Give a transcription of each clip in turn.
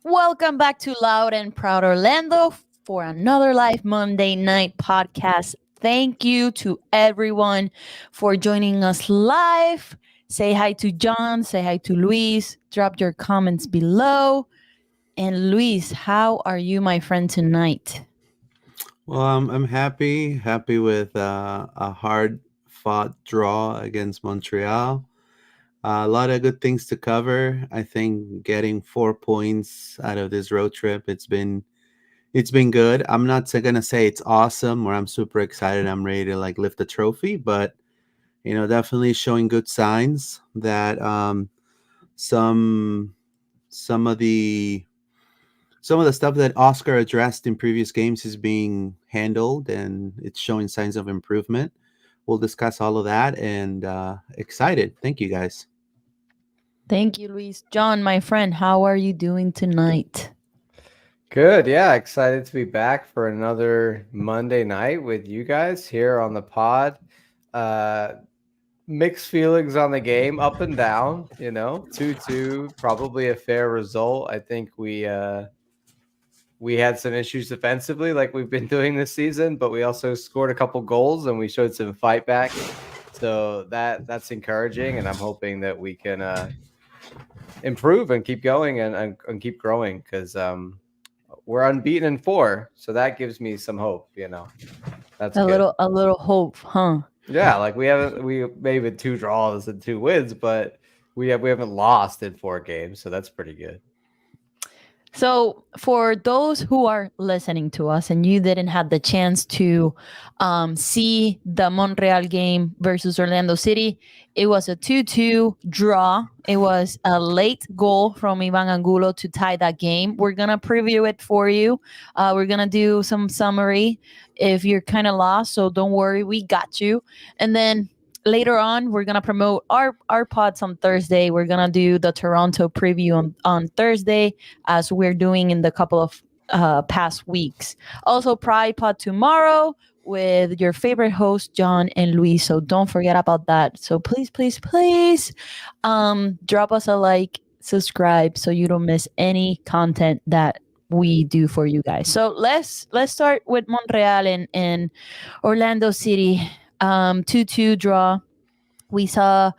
Welcome back to Loud and Proud Orlando for another live Monday night podcast. Thank you to everyone for joining us live. Say hi to John, say hi to Luis, drop your comments below. And Luis, how are you, my friend, tonight? Well, I'm happy with a hard fought draw against Montreal. A lot of good things to cover. I think getting 4 points out of this road trip, it's been good. I'm not gonna say it's awesome or I'm super excited. I'm ready to like lift the trophy, but definitely showing good signs that some some of the some of the stuff that Oscar addressed in previous games is being handled and it's showing signs of improvement. We'll discuss all of that and excited. Thank you guys. Thank you, Luis. John, my friend, how are you doing tonight? Good, yeah, excited to be back for another Monday night with you guys here on the pod. Uh Mixed feelings on the game, up and down, 2-2, probably a fair result. I think we had some issues defensively like we've been doing this season, but we also scored a couple goals and we showed some fight back. So that's encouraging, and I'm hoping that we can improve and keep going and keep growing because we're unbeaten in four, so that gives me some hope. That's A good. little hope, huh? Yeah, like we maybe two draws and two wins, but we haven't lost in four games, so that's pretty good. So, for those who are listening to us and you didn't have the chance to see the Montreal game versus Orlando City, it was a 2-2 draw. It was a late goal from Ivan Angulo to tie that game. We're going to preview it for you. We're going to do some summary if you're kind of lost. So, don't worry, we got you. And then later on we're gonna promote our pods on Thursday. We're gonna do the Toronto preview on Thursday, as we're doing in the couple of past weeks. Also, Pride Pod tomorrow with your favorite host John and Luis. So don't forget about that. So please, please, please, drop us a like, subscribe, so you don't miss any content that we do for you guys. So let's start with Montreal and Orlando City. 2-2 draw. We saw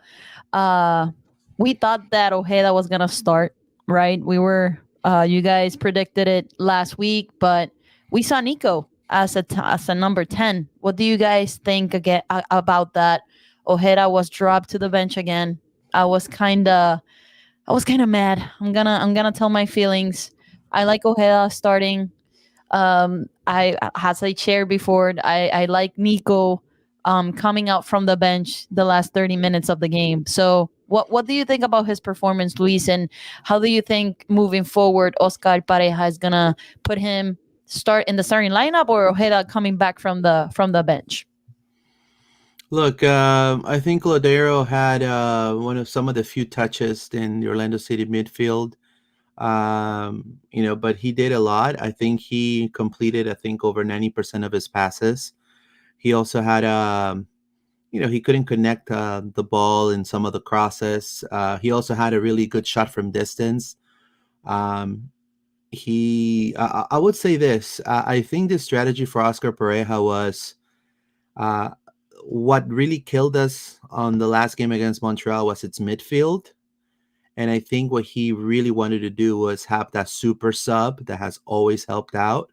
uh we thought that Ojeda was gonna start, right? We were you guys predicted it last week, but we saw Nico as as a number 10. What do you guys think again about that? Ojeda was dropped to the bench again. I was kind of I was kind of mad. I'm gonna tell my feelings. I like Ojeda starting. I, as I shared before, I like Nico coming out from the bench the last 30 minutes of the game. So what do you think about his performance, Luis, and how do you think moving forward Oscar Pareja is gonna put him start in the starting lineup, or Ojeda coming back from the bench? Look, I think Lodero had one of some of the few touches in the Orlando City midfield. But he did a lot. I think he completed, I think, over 90% of his passes. He also had he couldn't connect the ball in some of the crosses. He also had a really good shot from distance. Um, I would say this. I think the strategy for Oscar Pareja was uh, what really killed us on the last game against Montreal was its midfield. And I think what he really wanted to do was have that super sub that has always helped out.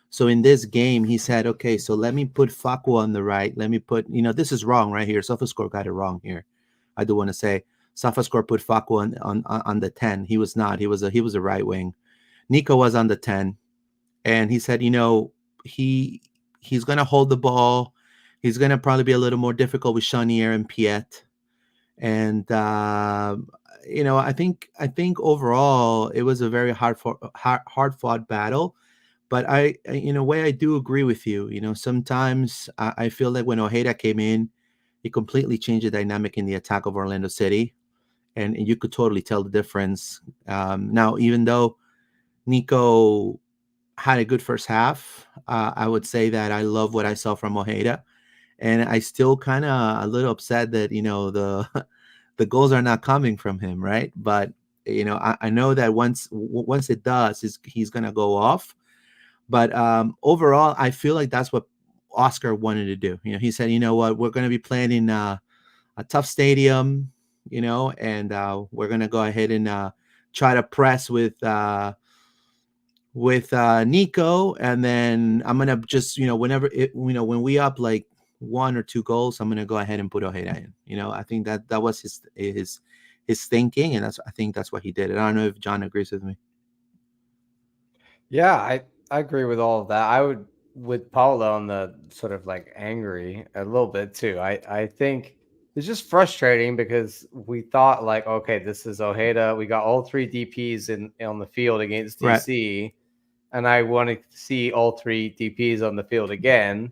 So in this game, he said, okay, so let me put Fakwa on the right. Let me put, this is wrong right here. SofaScore got it wrong here. I do want to say SofaScore put Fakwa on the 10. He was not. He was a right wing. Nico was on the 10. And he said, he's going to hold the ball. He's going to probably be a little more difficult with Chanier and Piet. And I think overall it was a very hard fought battle. But in a way, I do agree with you. Sometimes I feel like when Ojeda came in, he completely changed the dynamic in the attack of Orlando City, and you could totally tell the difference. Now, even though Nico had a good first half, I would say that I love what I saw from Ojeda, and I still kind of a little upset that the the goals are not coming from him, right? But I know that once it does, he's gonna go off. But overall, I feel like that's what Oscar wanted to do. He said, you know what, we're going to be playing in a tough stadium, and we're going to go ahead and try to press with Nico, and then I'm gonna just whenever when we up like 1 or 2 goals, I'm gonna go ahead and put Ojeda in. I think that was his thinking, and I think that's what he did. And I don't know if John agrees with me. Yeah, I agree with all of that. I would with Paulo on the sort of like angry a little bit too. I think it's just frustrating because we thought like, okay, this is Ojeda. We got all 3 DPs on the field against Right. DC, and I want to see all 3 DPs on the field again.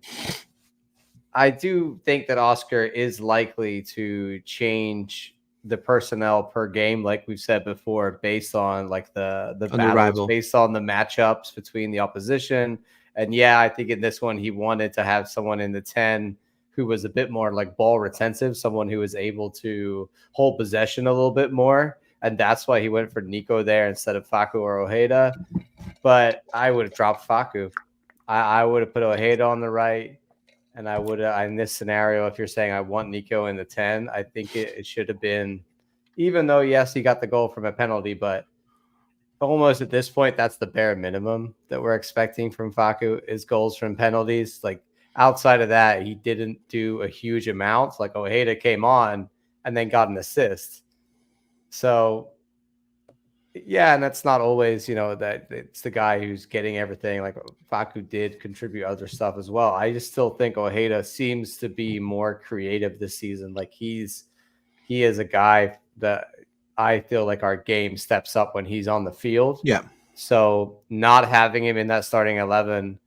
I do think that Oscar is likely to change the personnel per game, like we've said before, based on like the battles, rival. based on the matchups between the opposition. And yeah, I think in this one he wanted to have someone in the 10 who was a bit more like ball retentive, someone who was able to hold possession a little bit more. And that's why he went for Nico there instead of Facu or Ojeda. But I would have dropped Facu. I would have put Ojeda on the right. And I would, in this scenario, if you're saying I want Nico in the 10, I think it should have been, even though, yes, he got the goal from a penalty, but almost at this point, that's the bare minimum that we're expecting from Facu is goals from penalties. Like outside of that, he didn't do a huge amount. Like Ojeda came on and then got an assist. So yeah, and that's not always, that it's the guy who's getting everything. Like Facu did contribute other stuff as well. I just still think Ojeda seems to be more creative this season. Like he is a guy that I feel like our game steps up when he's on the field. Yeah. So not having him in that starting 11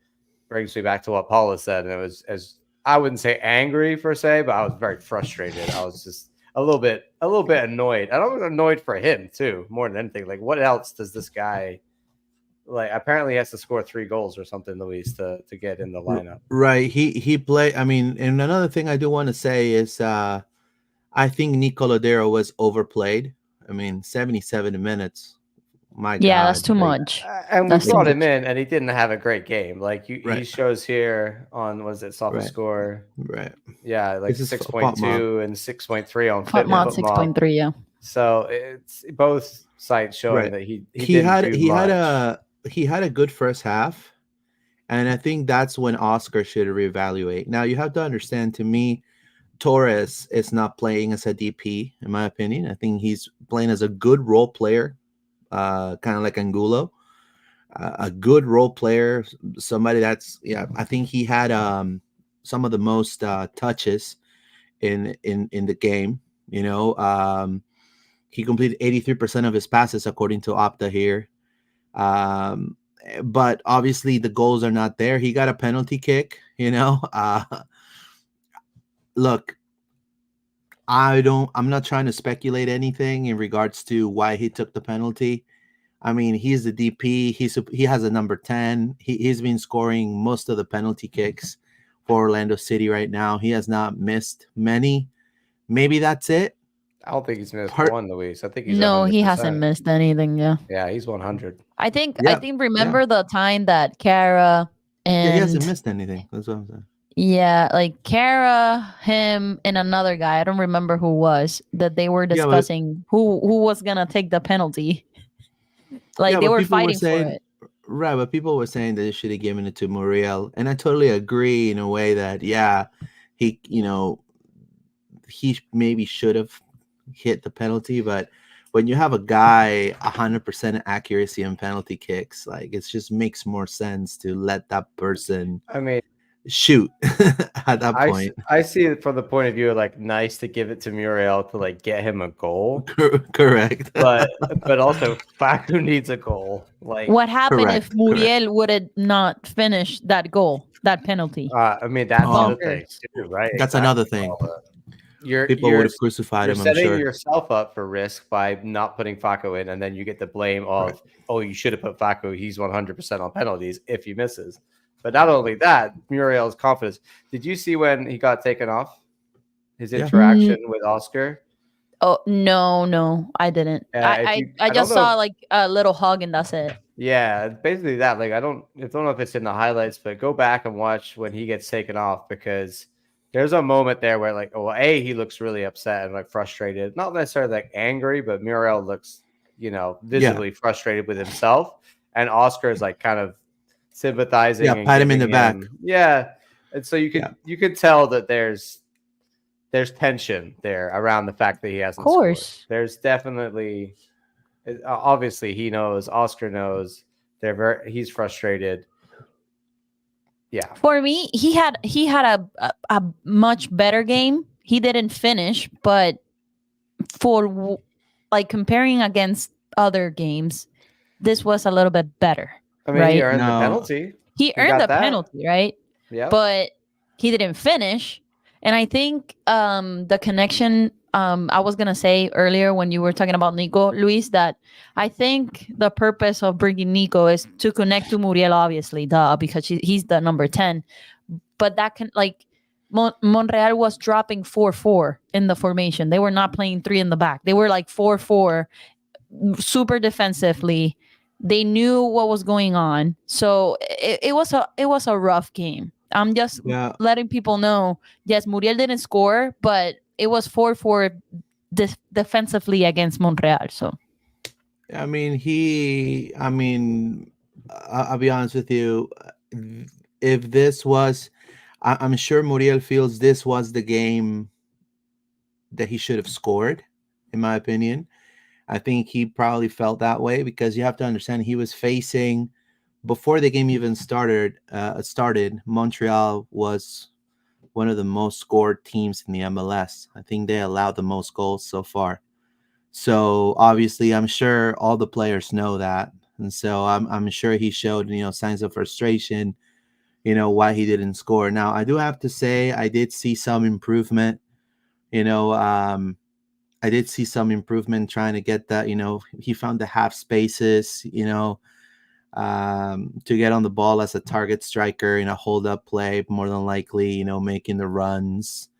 brings me back to what Paula said. And it was, as I wouldn't say angry per se, but I was very frustrated. I was just a little bit annoyed. I was annoyed for him too, more than anything. Like, what else does this guy like? Apparently, he has to score 3 goals or something, Luis, to get in the lineup. Right. He played. I mean, and another thing I do want to say is, I think Nico Lodeiro was overplayed. I mean, 77 minutes. My God. Yeah, that's too much. And we That's brought too him in, and he didn't have a great game. Like he Right. shows here on Soft Right. Score. Right. Yeah, like This is 6.2 and 6.3 on FotMod FitMod. 6.3, yeah. So it's both sites showing Right. that he had a good first half, and I think that's when Oscar should reevaluate. Now you have to understand, to me, Torres is not playing as a DP, in my opinion. I think he's playing as a good role player, kind of like Angulo, a good role player, somebody that's I think he had some of the most touches in the game. He completed 83% of his passes according to Opta here. But obviously the goals are not there. He got a penalty kick, look, I'm not trying to speculate anything in regards to why he took the penalty. I mean, he's the DP. He has a number 10. He's been scoring most of the penalty kicks for Orlando City right now. He has not missed many. Maybe that's it. I don't think he's missed one, Luis. I think he's No, 100%. he hasn't missed anything. Yeah. Yeah, he's 100. I think remember the time that Kara and he hasn't missed anything. That's what I'm saying. Yeah, like Kara, him, and another guy. I don't remember who was that they were discussing who was gonna take the penalty. Like they were fighting for it. Right, but people were saying that they should have given it to Montreal, and I totally agree in a way that he he maybe should have hit the penalty, but when you have a guy 100% accuracy on penalty kicks, like it just makes more sense to let that person. I mean, shoot at that point. I see it from the point of view of like nice to give it to Muriel to like get him a goal. Correct. But also Facu needs a goal. Like what happened if Muriel would have not finished that goal, that penalty? I mean that's another thing too, right? That's another thing. People would have crucified him. You're setting I'm sure. yourself up for risk by not putting Facu in, and then you get the blame of, oh, you should have put Facu. He's 100% on penalties if he misses. But not only that, Muriel's confidence. Did you see when he got taken off? His interaction with Oscar? Oh no, I didn't. If you, I I don't just know. saw like a little hug and that's it. Yeah, it's basically that. Like, I don't know if it's in the highlights, but go back and watch when he gets taken off, because there's a moment there where, like, oh, he looks really upset and like frustrated. Not necessarily like angry, but Muriel looks, Yeah, visibly frustrated with himself, and Oscar is like kind of yeah, sympathizing and pat him in giving the back. him, yeah. And so Yeah, you could tell that there's tension there around the fact that he Of hasn't scored. course. There's definitely, obviously he knows, Oscar knows, he's frustrated. Yeah. For me, he had a much better game. He didn't finish, but like comparing against other games, this was a little bit better, I mean, he right? earned the no, penalty. He He earned got the that. penalty, right? Yep. But he didn't finish. And I think the connection, I was going to say earlier when you were talking about Nico, Luis, that I think the purpose of bringing Nico is to connect to Muriel, obviously, because he's the number 10. But that can, like, Montreal was dropping 4-4 in the formation. They were not playing three in the back. They were like 4-4, super defensively. They knew what was going on, so it was a rough game. I'm just yeah. letting people know. Yes, Muriel didn't score, but it was 4-4 defensively against Montreal. So I mean, I'll be honest with you. If this was, I'm sure Muriel feels this was the game that he should have scored, in my opinion. I think he probably felt that way because you have to understand he was facing, before the game even started, Montreal was one of the most scored teams in the MLS. I think they allowed the most goals so far. So obviously, I'm sure all the players know that, and so I'm sure he showed signs of frustration. Why he didn't score. Now I do have to say I did see some improvement. You know, I did see some improvement trying to get that. He found the half spaces. To get on the ball as a target striker in a hold up play, more than likely, making the runs.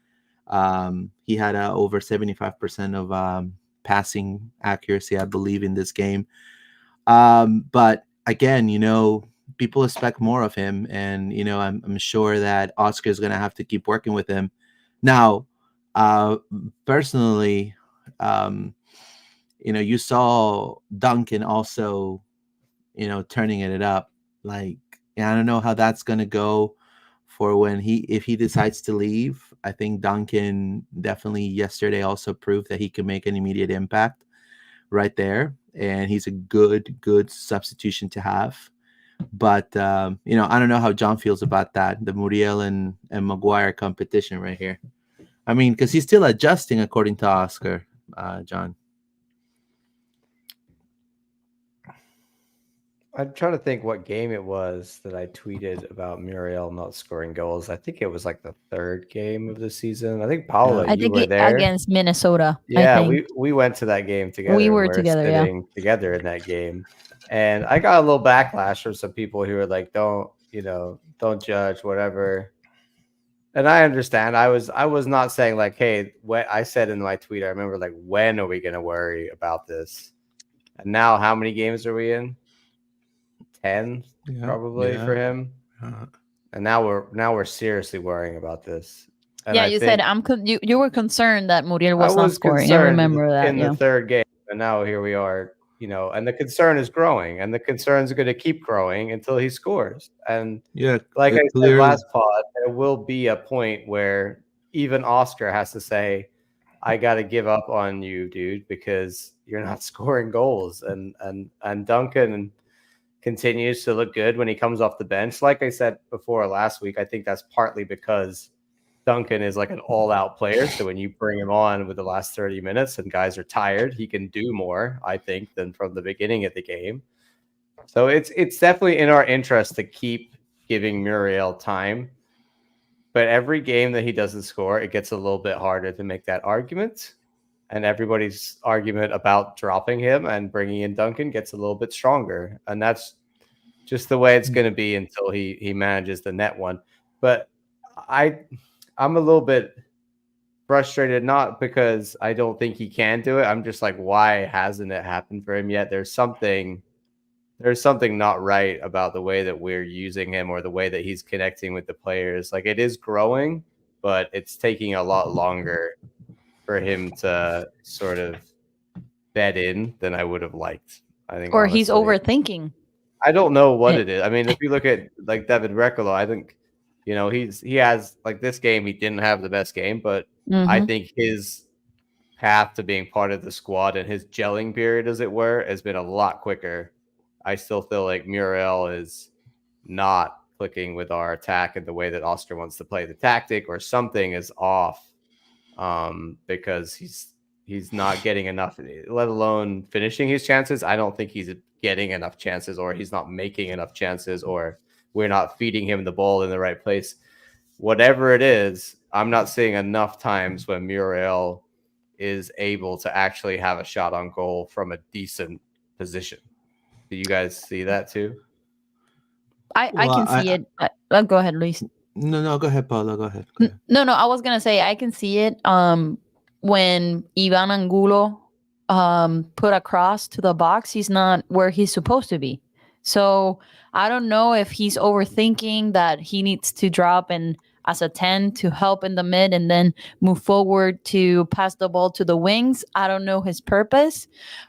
He had over 75% of passing accuracy, I believe, in this game. But again, people expect more of him, and I'm sure that Oscar is going to have to keep working with him. Now, personally, um, you saw Duncan also, turning it up. Like, I don't know how that's going to go for if he decides to leave. I think Duncan definitely yesterday also proved that he can make an immediate impact right there, and he's a good substitution to have. But I don't know how John feels about that, the Muriel and Maguire competition right here. I mean, because he's still adjusting according to Oscar, John. I'm trying to think what game it was that I tweeted about Muriel not scoring goals. I think it was like the third game of the season. I think Paula, I you think were there. against Minnesota. I Yeah, think we went to that game we together, and were we're together. Yeah. sitting together in that game. And I got a little backlash from some people who were like, don't judge, whatever. And I understand. I was not saying like, hey, when I said in my tweet, I remember, like, when are we gonna worry about this? And now how many games are we in? 10 Yeah, probably yeah. for him. And now we're seriously worrying about this. And Yeah, I you said think you were concerned that Muriel I was not was scoring. I concerned remember that. in the Yeah. third game, and now here we are, and the concern is growing, and the concern is going to keep growing until he scores. And Yeah, like I said clearly. last pod, there will be a point where even Oscar has to say, I got to give up on you, dude, because you're not scoring goals. And Duncan continues to look good when he comes off the bench. Like I said before last week, I think that's partly because Duncan is like an all-out player. So when you bring him on with the last 30 minutes and guys are tired, he can do more, I think, than from the beginning of the game. So it's definitely in our interest to keep giving Muriel time. But every game that he doesn't score, it gets a little bit harder to make that argument. And everybody's argument about dropping him and bringing in Duncan gets a little bit stronger. And that's just the way it's going to be until he manages the net one. But I'm a little bit frustrated, not because I don't think he can do it. I'm just like, why hasn't it happened for him yet? There's something not right about the way that we're using him or the way that he's connecting with the players. Like, it is growing, but it's taking a lot longer for him to sort of bed in than I would have liked. I think, Or he's honestly, overthinking I don't know what it. it is. I mean, if you look at like David Recolo, I think, he has, like, this game, he didn't have the best game, but I Mhm. think his path to being part of the squad and his gelling period, as it were, has been a lot quicker. I still feel like Muriel is not clicking with our attack in the way that Oscar wants to play the tactic, or something is off, because he's not getting enough, let alone finishing his chances. I don't think he's getting enough chances, or he's not making enough chances, or we're not feeding him the ball in the right place. Whatever it is, I'm not seeing enough times when Muriel is able to actually have a shot on goal from a decent position. Do you guys see that too? I Well, can see it. Go ahead, Luis. no, go ahead, Paula. Go ahead. Go ahead. No, I was gonna say I can see it. When Ivan Angulo put a cross to the box, he's not where he's supposed to be. So I don't know if he's overthinking that he needs to drop in as a 10 to help in the mid and then move forward to pass the ball to the wings. I don't know his purpose,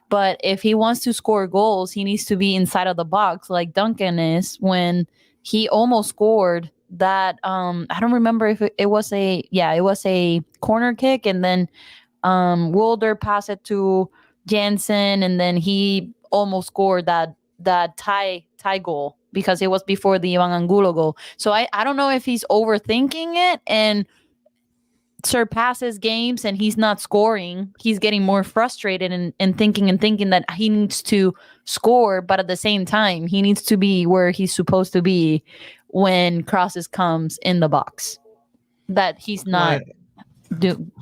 but if he wants to score goals, he needs to be inside of the box like Duncan is when he almost scored that. I don't remember if it was a corner kick, and then Wilder passed it to Jansen, and then he almost scored that tie goal because it was before the Ivan Angulo goal. So I don't know if he's overthinking it and surpasses games and he's not scoring. He's getting more frustrated and thinking that he needs to score, but at the same time he needs to be where he's supposed to be when crosses comes in the box. That he's not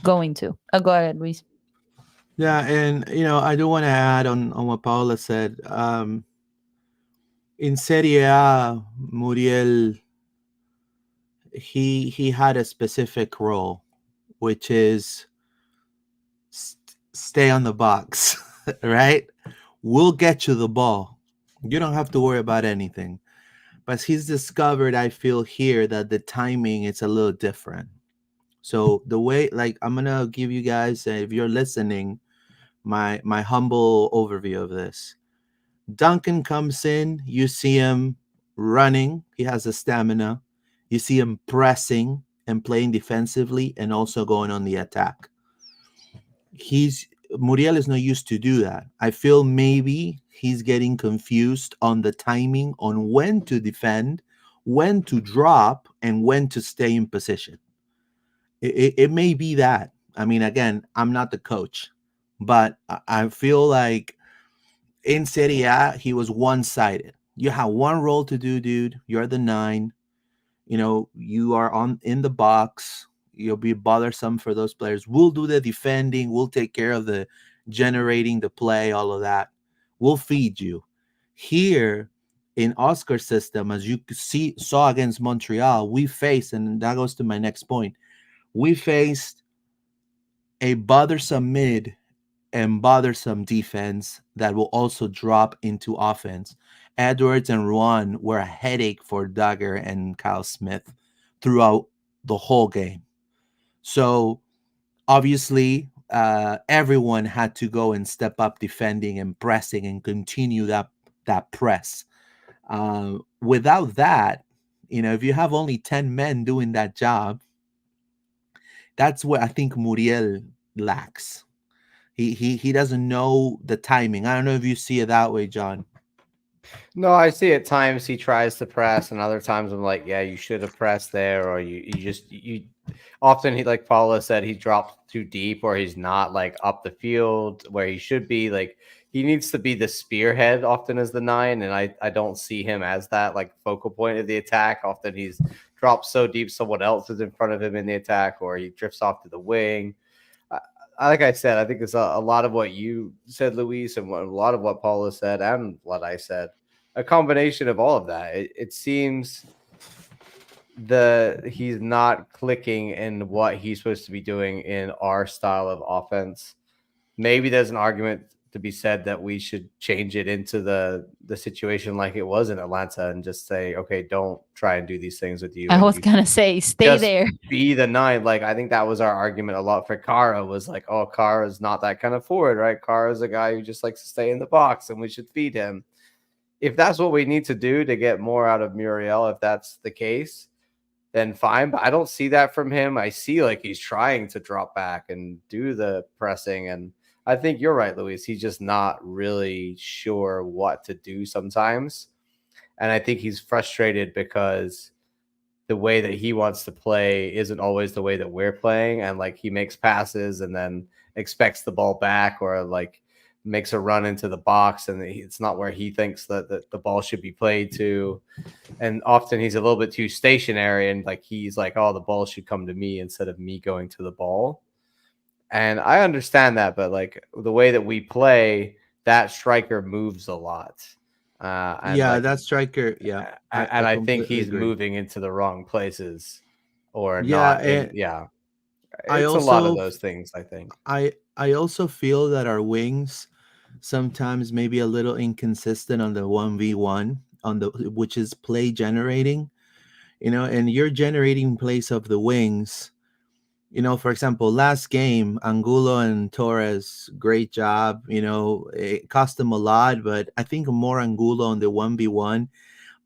going to. Go ahead, Luis. Yeah, and I do want to add on what Paula said. In Serie A, Muriel, he had a specific role, which is stay on the box, right? We'll get you the ball. You don't have to worry about anything. But he's discovered, I feel here, that the timing is a little different. So the way, like, I'm gonna give you guys, if you're listening, my humble overview of this. Duncan comes in, you see him running, he has the stamina. You see him pressing and playing defensively and also going on the attack. Muriel is not used to do that. I feel maybe he's getting confused on the timing on when to defend, when to drop, and when to stay in position. It may be that. I mean, again, I'm not the coach, but I feel like in Serie A, he was one-sided. You have one role to do, dude. You're the 9. You are in the box. You'll be bothersome for those players. We'll do the defending. We'll take care of the generating the play, all of that. We'll feed you. Here in Oscar's system, as you saw against Montreal, we faced, and that goes to my next point, we faced a bothersome mid and bothersome defense that will also drop into offense. Edwards and Ruan were a headache for Duggar and Kyle Smith throughout the whole game. So obviously, everyone had to go and step up defending and pressing and continue that press. Without that, if you have only 10 men doing that job, that's where I think Muriel lacks. He doesn't know the timing. I don't know if you see it that way, John. No, I see at times he tries to press, and other times I'm like, yeah, you should have pressed there, or you often, he, like Paula said, he drops too deep, or he's not like up the field where he should be. Like, he needs to be the spearhead often as the 9, and I don't see him as that, like, focal point of the attack. Often he's dropped so deep someone else is in front of him in the attack, or he drifts off to the wing. Like I said, I think it's a lot of what you said, Luis, and a lot of what Paula said and what I said. A combination of all of that. It seems he's not clicking in what he's supposed to be doing in our style of offense. Maybe there's an argument to be said that we should change it into the situation like it was in Atlanta and just say, okay, don't try and do these things with you, I and was you gonna say, stay just there. be the nine. Like, I think that was our argument a lot for Kara, was like, oh, Kara's not that kind of forward, right? Kara's a guy who just likes to stay in the box and we should feed him. If that's what we need to do to get more out of Muriel, if that's the case, then fine. But I don't see that from him. I see like he's trying to drop back and do the pressing. And I think you're right, Luis. He's just not really sure what to do sometimes. And I think he's frustrated because the way that he wants to play isn't always the way that we're playing. And like he makes passes and then expects the ball back, or like makes a run into the box and it's not where he thinks that the ball should be played to. And often he's a little bit too stationary and like he's like, oh, the ball should come to me instead of me going to the ball. And I understand that, but like the way that we play, that striker moves a lot. And Yeah, like, that striker. Yeah, I and I think completely he's agree. moving into the wrong places or Yeah, not in. and Yeah, I it's a lot of also those things, I think. I also feel that our wings sometimes maybe a little inconsistent on the 1v1 on the which is play generating, and you're generating plays of the wings. For example, last game, Angulo and Torres, great job. It cost them a lot, but I think more Angulo on the 1v1.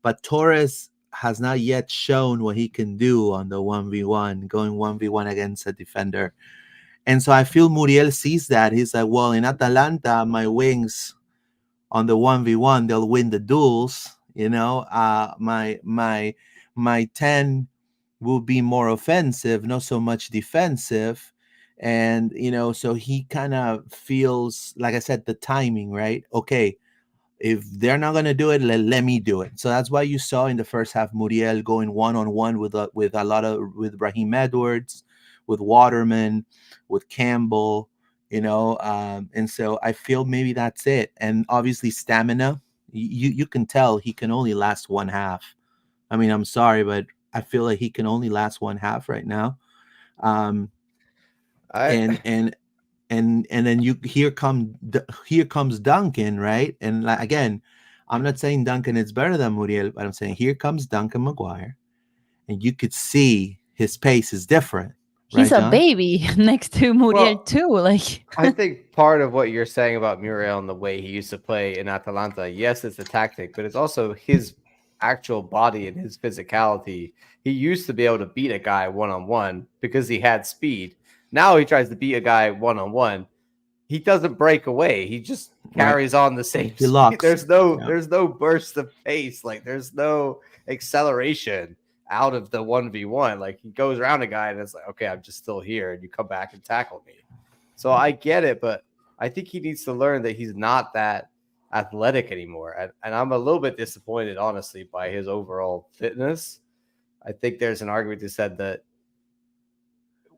But Torres has not yet shown what he can do on the 1v1, going 1v1 against a defender. And so I feel Muriel sees that. He's like, well, in Atalanta, my wings on the 1v1, they'll win the duels. My 10 will be more offensive, not so much defensive. And, so he kind of feels, like I said, the timing, right? Okay, if they're not going to do it, let me do it. So that's why you saw in the first half Muriel going one-on-one with Raheem Edwards, with Waterman, with Campbell, and so I feel maybe that's it. And obviously stamina, you can tell he can only last one half. I mean, I'm sorry, but I feel like he can only last one half right now. Um, I and then here comes Duncan, right? And like, again, I'm not saying Duncan is better than Muriel, but I'm saying here comes Duncan Maguire, and you could see his pace is different, He's right, a John? baby next to Muriel well, too. Like, I think part of what you're saying about Muriel and the way he used to play in Atalanta, yes, it's a tactic, but it's also his actual body and his physicality. He used to be able to beat a guy one-on-one because he had speed. Now he tries to beat a guy one-on-one. He doesn't break away. He just Right. carries on the same He speed. locks. Yeah. There's no burst of pace. Like there's no acceleration out of the 1v1. Like he goes around a guy and it's like, okay, I'm just still here, and you come back and tackle me. So I get it, but I think he needs to learn that he's not that athletic anymore. And I'm a little bit disappointed, honestly, by his overall fitness. I think there's an argument to said that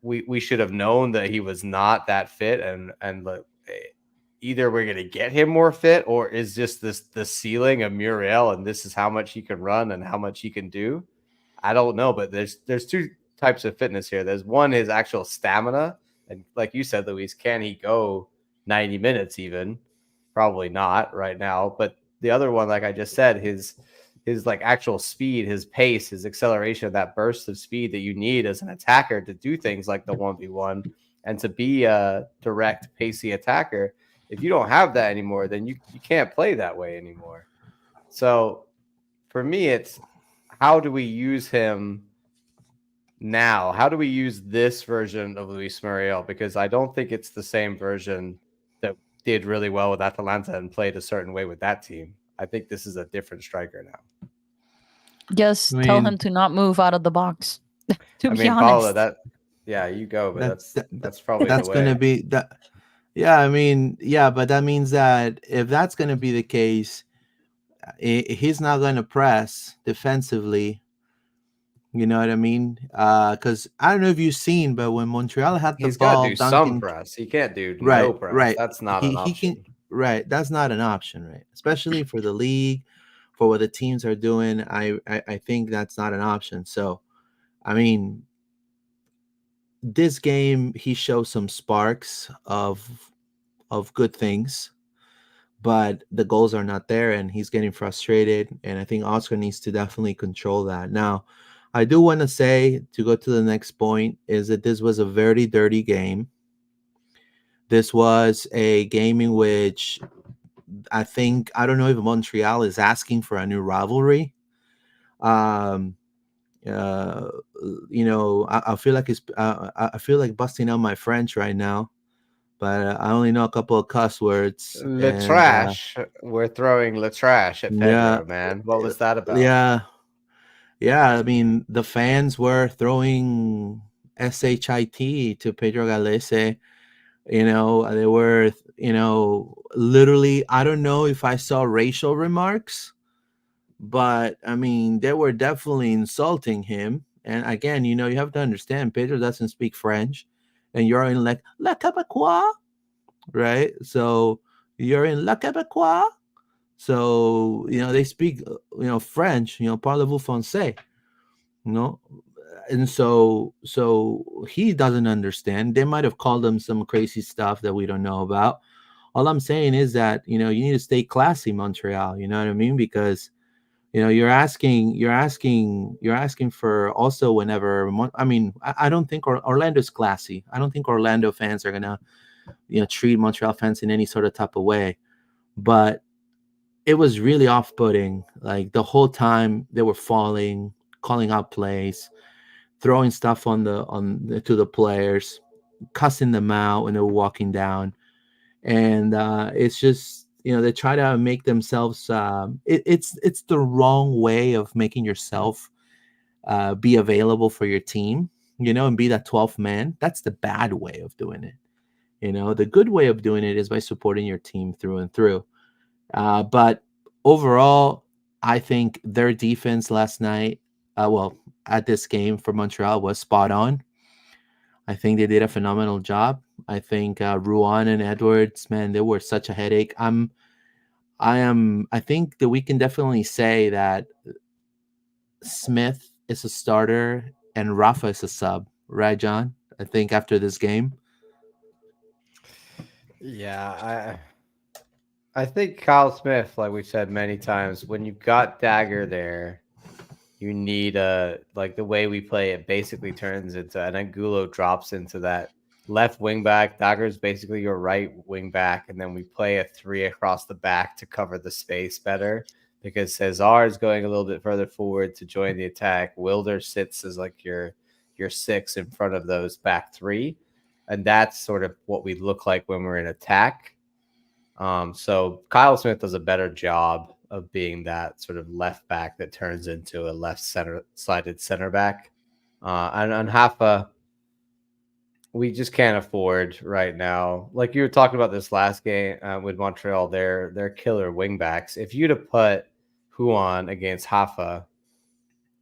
we should have known that he was not that fit, and either we're going to get him more fit, or is just this the ceiling of Muriel and this is how much he can run and how much he can do. I don't know, but there's two types of fitness here. There's one, his actual stamina, and like you said, Luis, can he go 90 minutes even? Probably not right now. But the other one, like I just said, his like actual speed, his pace, his acceleration, that burst of speed that you need as an attacker to do things like the 1v1 and to be a direct, pacey attacker. If you don't have that anymore, then you can't play that way anymore. So for me, it's how do we use him now? How do we use this version of Luis Muriel? Because I don't think it's the same version that did really well with Atalanta and played a certain way with that team. I think this is a different striker now. just I tell him mean, to not move out of the box. To I be mean, Paula, honest, yeah, you go, but that's that's probably the that's gonna way. be that. Yeah, I mean, yeah, but that means that if that's gonna be the case, he's not gonna press defensively. You know what I mean? Because I don't know if you've seen, but when Montreal had the He's got to ball, do some Duncan. press. He can't do no Right, press. right. That's not an He can. option. Right, that's not an option, right? Especially for the league, for what the teams are doing. I think that's not an option. So, I mean, this game he shows some sparks of good things, but the goals are not there, and he's getting frustrated. And I think Oscar needs to definitely control that. Now, I do want to say, to go to the next point, is that this was a very dirty game. This was a game in which I don't know if Montreal is asking for a new rivalry. Um, uh, I feel like I feel like busting out my French right now, but I only know a couple of cuss words, Le and trash. We're throwing Le trash at yeah, Pedro, man. What was that about? yeah, yeah. I mean, the fans were throwing shit to Pedro Galese. They were, literally. I don't know if I saw racial remarks, but I mean, they were definitely insulting him. And again, you have to understand, Pedro doesn't speak French, and you're in like La Québécois, right? So you're in La Québécois. So they speak, French. Parlez-vous français? You know, and so he doesn't understand. They might have called him some crazy stuff that we don't know about. All I'm saying is that you need to stay classy, Montreal. You know what I mean? Because you're asking for also whenever. I mean, I don't think Orlando's classy. I don't think Orlando fans are gonna treat Montreal fans in any sort of type of way. But it was really off-putting. Like the whole time they were falling, calling out plays, throwing stuff to the players, cussing them out when they were walking down, and it's just they try to make themselves. It's the wrong way of making yourself be available for your team, and be that 12th man. That's the bad way of doing it. The good way of doing it is by supporting your team through and through. But overall, I think their defense last night, at this game for Montreal, was spot on. I think they did a phenomenal job. I think Ruan and Edwards, man, they were such a headache. I think that we can definitely say that Smith is a starter and Rafa is a sub, right, John? I think after this game. Yeah, I think Kyle Smith, like we've said many times, when you've got Dagger there, you need like the way we play it basically turns into and Angulo drops into that left wing back. Dagger's basically your right wing back, and then we play a three across the back to cover the space better because Cesar is going a little bit further forward to join the attack. Wilder sits as like your six in front of those back three, and that's sort of what we look like when we're in attack. So Kyle Smith does a better job of being that sort of left back that turns into a left center sided center back. And on Hafa, we just can't afford right now. Like you were talking about this last game with Montreal, they're killer wingbacks. If you'd have put Huan against Hafa,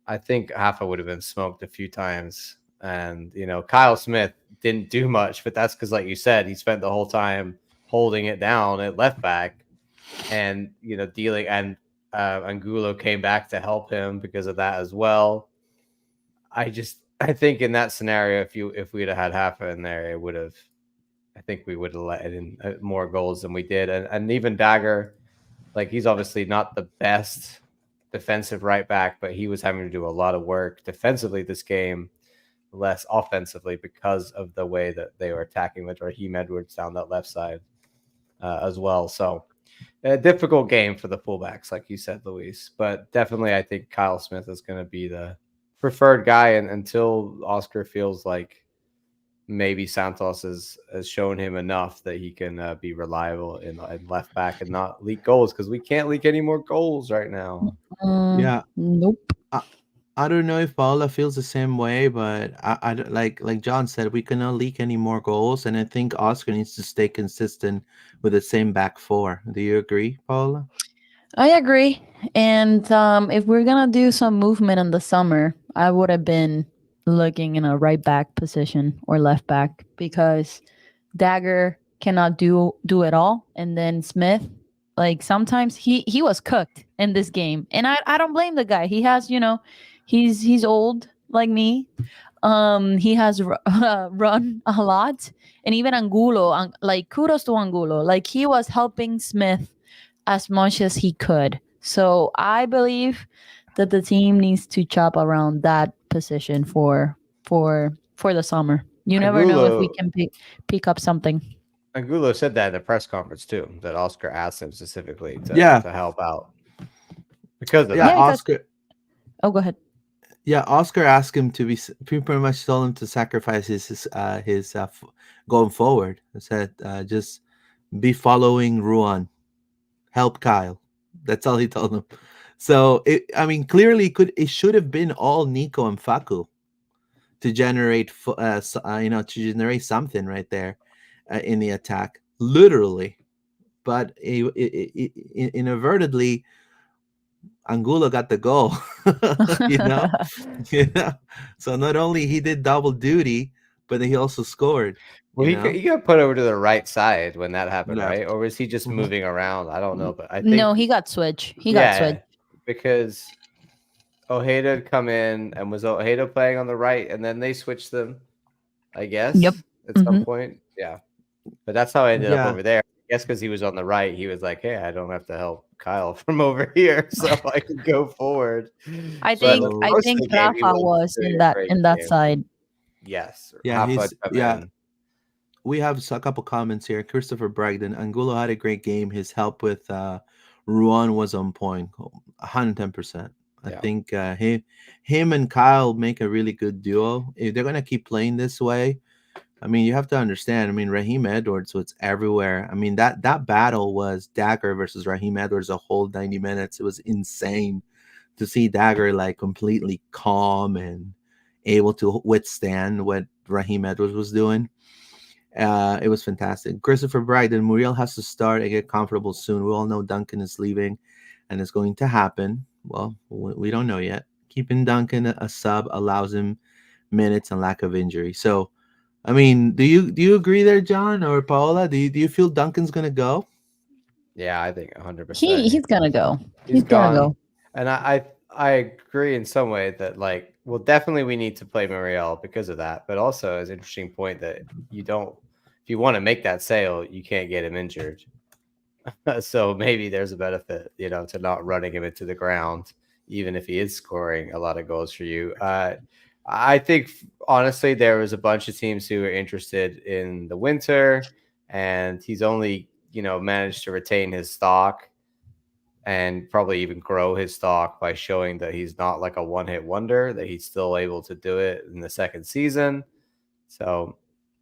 I think Hafa would have been smoked a few times. And Kyle Smith didn't do much, but that's because, like you said, he spent the whole time holding it down at left back and dealing, and Angulo came back to help him because of that as well. I think in that scenario, if we'd have had Hafa in there, I think we would have let in more goals than we did. And even Dagger, like he's obviously not the best defensive right back, but he was having to do a lot of work defensively this game, less offensively because of the way that they were attacking with Raheem Edwards down that left side as well. So a difficult game for the fullbacks, like you said, Luis. But definitely, I think Kyle Smith is going to be the preferred guy, and until Oscar feels like maybe Santos has shown him enough that he can be reliable in left back and not leak goals, because we can't leak any more goals right now. Yeah, Nope. I don't know if Paula feels the same way, but like John said, we cannot leak any more goals, and I think Oscar needs to stay consistent with the same back four. Do you agree, Paula? I agree. And if we're gonna do some movement in the summer, I would have been looking in a right back position or left back because Dagger cannot do it all, and then Smith, like sometimes he was cooked in this game, and I don't blame the guy. He has he's old like me. He has run a lot, and even Angulo, like kudos to Angulo, like he was helping Smith as much as he could. So I believe that the team needs to chop around that position for the summer. You never know if we Angulo can pick up something. Angulo said that in the press conference too, that Oscar asked him specifically Yeah, to help out because of yeah. Yeah, that. because Oscar, oh, go ahead. yeah. Oscar asked him to be pretty much told him to sacrifice going forward. I said just be following Ruan, help Kyle. That's all he told him. So I mean, clearly it should have been all Nico and Facu to generate to generate something right there in the attack, literally. But inadvertently, Angulo got the goal. you know, yeah. So not only he did double duty, but he also scored. Well, he got put over to the right side when that happened, right? Left. Or was he just Mhm. moving around? I don't know, but I No, think he got switched. He got yeah, switched. because Ojeda had come in and was Ojeda playing on the right, and then they switched them, I Yep. guess, at some Hmm. point. Yeah, but that's how I ended up Yeah, over there. I guess because he was on the right, he was like, "Hey, I don't have to help Kyle from over here, so I can go forward." I But think for so I most of think the game, he Rafa was was doing in a that great in that game. side. Yes, yeah, Rafa had come in. we have a couple comments here. Christopher Bragdon, Angulo had a great game. His help with Ruan was on point, 110%. I Yeah. think him and Kyle make a really good duo. If they're gonna keep playing this way, I mean, you have to understand. I mean, Raheem Edwards was everywhere. I mean, that battle was Dagger versus Raheem Edwards a whole 90 minutes. It was insane to see Dagger like completely calm and able to withstand what Raheem Edwards was doing. It was fantastic. Christopher Bragdon, Muriel has to start and get comfortable soon. We all know Duncan is leaving, and it's going to happen. Well, we don't know yet. Keeping Duncan a sub allows him minutes and lack of injury. So, I mean, do you agree there, John or Paola? Do you feel Duncan's gonna go? Yeah, I think 100%. He's gonna go. He's He's gonna gone. go. And I agree in some way that like, well, definitely we need to play Montreal because of that. But also, it's an interesting point that you don't, if you want to make that sale, you can't get him injured. So maybe there's a benefit, to not running him into the ground, even if he is scoring a lot of goals for you. I think honestly, there was a bunch of teams who were interested in the winter, and he's only managed to retain his stock and probably even grow his stock by showing that he's not like a one-hit wonder, that he's still able to do it in the second season. So,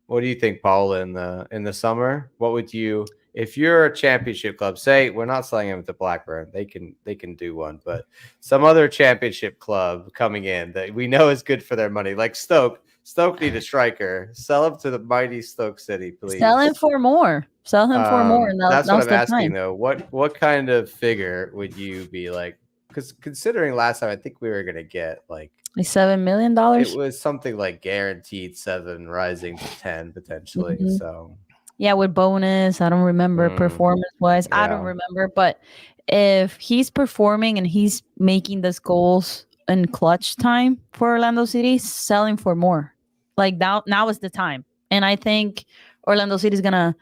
what do you think, Paul, in the summer? What would you, if you're a championship club, say we're not selling him to Blackburn, they can do one, but some other championship club coming in that we know is good for their money, like Stoke. Stoke need a striker. Sell him to the mighty Stoke City, Sell him please. for more. Sell him for more. That's what Now's I'm the asking time. though. What kind of figure would you be like? Because considering last time, I think we were gonna get like Like $7 million. it was something like guaranteed 7, rising to 10 potentially. Mhm. So Yeah, with bonus. I don't remember performance wise. I don't yeah, remember, but if he's performing and he's making those goals in clutch time for Orlando City, sell him for more. Like now is the time, and I think Orlando City is gonna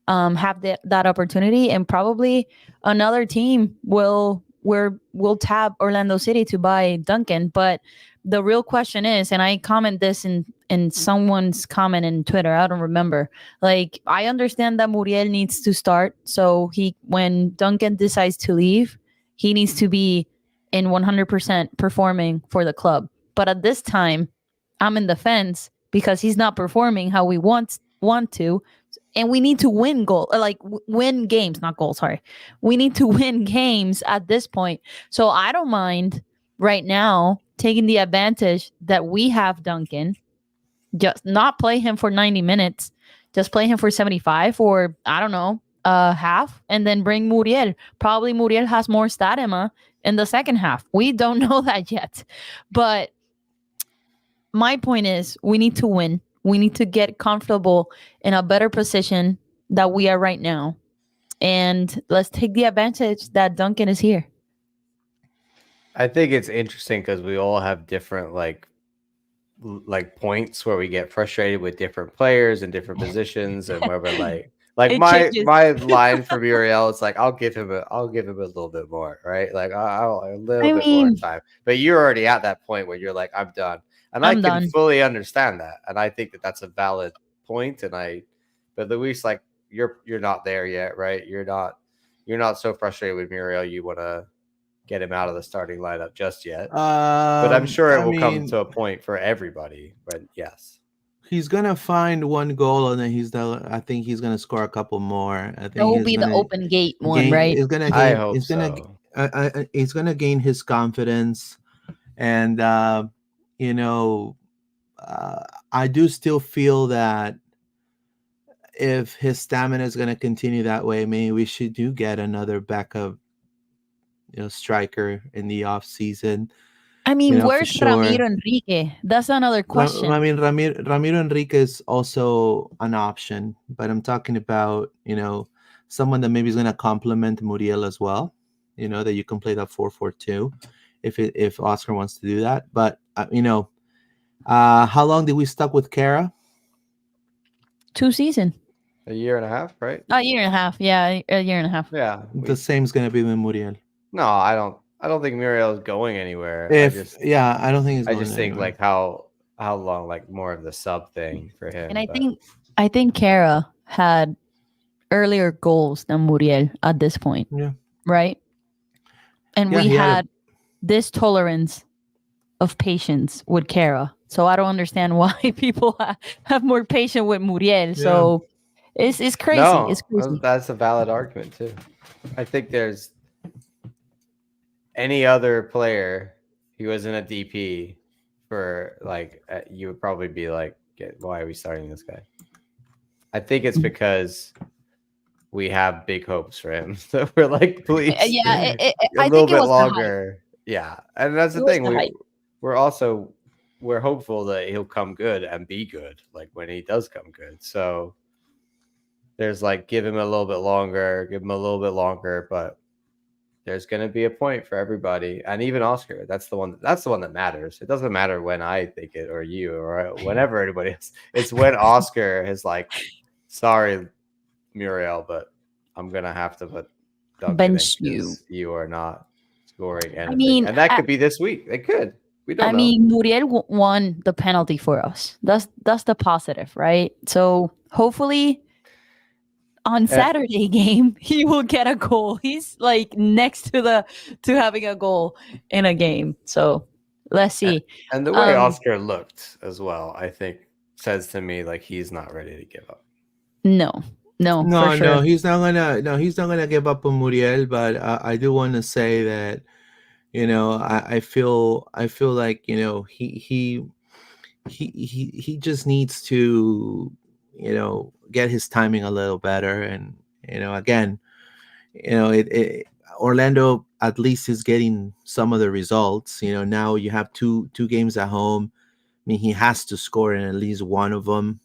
have that opportunity, and probably another team will tab Orlando City to buy Duncan. But the real question is, and I comment this in someone's comment in Twitter, I don't remember. Like, I understand that Muriel needs to start, so when Duncan decides to leave, he needs to be in 100% performing for the club. But at this time, I'm in the fence because he's not performing how we want to, and we need to win games, not goals. Sorry, we need to win games at this point. So I don't mind right now taking the advantage that we have Duncan. Just not play him for 90 minutes. Just play him for 75, or I don't know, half, and then bring Muriel. Probably Muriel has more stamina in the second half. We don't know that yet, but my point is we need to win. We need to get comfortable in a better position that we are right now. And let's take the advantage that Duncan is here. I think it's interesting because we all have different like like points where we get frustrated with different players in different positions, and where we're like It my changes. my line for Muriel, it's like I'll give him a little bit more, right? Like a little I bit more mean, time. But you're already at that point where you're like, I'm done, and I I'm can done. fully understand that, and I think that that's a valid point. But Luis, like you're not there yet, right? You're not so frustrated with Muriel. You want to get him out of the starting lineup just yet. But I'm sure it I will come mean, to a point for everybody. But yes, he's gonna find one goal, and then I think he's gonna score a couple more. I That think will he's be the gonna open gate one, gain. right? He's gonna I gain. hope so. He's gonna gain his confidence, and you know, uh, I do still feel that if his stamina is gonna continue that way, maybe we should do get another backup, striker in the off season. I mean, For where's sure. Ramiro Enrique? That's another I question. mean, Ramiro Enrique is also an option, but I'm talking about, someone that maybe is going to complement Muriel as well. That you can play that 4-4-2 if Oscar wants to do that. But how long did we stuck with Kara? 2 season. A year and a half, right? A year and a half. Yeah, a year and a half. Yeah. The same is going to be with Muriel. No, I don't. I don't think Muriel is going anywhere. I don't think it's I going just think anywhere. like how long, like more of the sub thing for him. And I But think Kara had earlier goals than Muriel at this point, Yeah, right? And yeah, we he had a had this tolerance of patience with Kara. So I don't understand why people have more patience with Muriel. yeah. So it's crazy. It's no, crazy. that's a valid argument too. I think there's any other player who wasn't a DP for like you would probably be like, why are we starting this guy? I think it's because we have big hopes for him. So we're like, please, Yeah, a I little think it bit was the hype. longer. Yeah, and that's It the was thing. the hype. We're hopeful that he'll come good and be good, like when he does come good. So there's like, give him a little bit longer, give him a little bit longer, but there's going to be a point for everybody, and even Oscar. That's the one. That's the one that matters. It doesn't matter when I think it or you or whenever anybody else. It's when Oscar is like, sorry, Muriel, but I'm gonna have to put Duncan in Bench you. because you are not scoring I anything, mean, and that could be this week. It could. We don't I know. mean, Muriel won the penalty for us. That's the positive, right? So hopefully on And, Saturday game he will get a goal. He's like next to having a goal in a game. So let's see. and the way Um, Oscar looked as well, I think, says to me like he's not ready to give up. no, no, for No, sure. no, he's not gonna give up on Muriel. But I do want to say that I feel like he just needs to get his timing a little better, and again, Orlando at least is getting some of the results. Now you have two games at home. I mean, he has to score in at least one of them.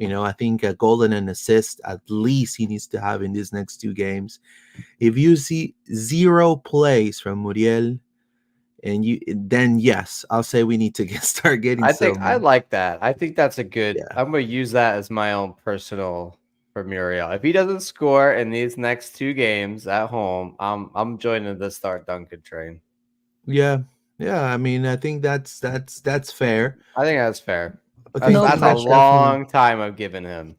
I think a goal and an assist at least he needs to have in these next two games. If you see zero plays from Muriel, then yes, I'll say we need to start getting I think some. I like that. I think that's a good. Yeah, I'm gonna use that as my own personal for Muriel. If he doesn't score in these next two games at home, I'm joining the start Duncan train. yeah, yeah. I mean, I think that's fair. I think that's fair. I That's think No that's a that's pressure. definitely. long time I've given him.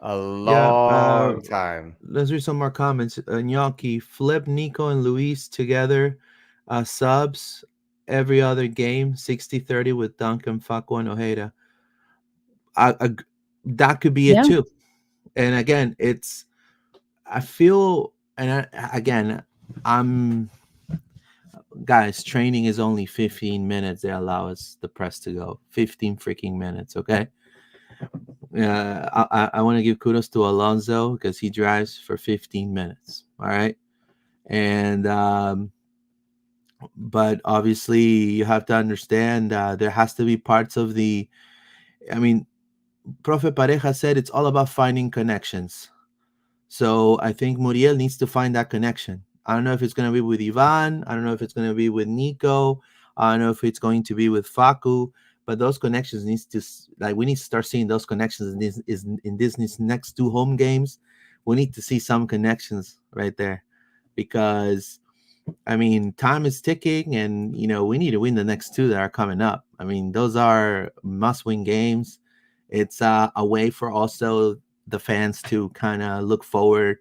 A Yeah. long time. Let's read some more comments. Gnocchi, Flip, Nico, and Luis together. Subs every other game, 60-30 with Duncan, Facu, and Ojeda. I, that could be it Yeah. too. And again, I feel, and again, I'm, guys, training is only 15 minutes. They allow us the press to go 15 freaking minutes. Okay. I want to give kudos to Alonso because he drives for 15 minutes. All right. And, but obviously you have to understand there has to be parts of I mean, Profe Pareja said it's all about finding connections. So I think Muriel needs to find that connection. I don't know if it's going to be with Ivan. I don't know if it's going to be with Nico. I don't know if it's going to be with Facu. but those connections needs to like we need to start seeing those connections in Disney's next two home games. We need to see some connections right there, because I mean time is ticking, and we need to win the next two that are coming up. I mean those are must-win games. It's a way for also the fans to kind of look forward,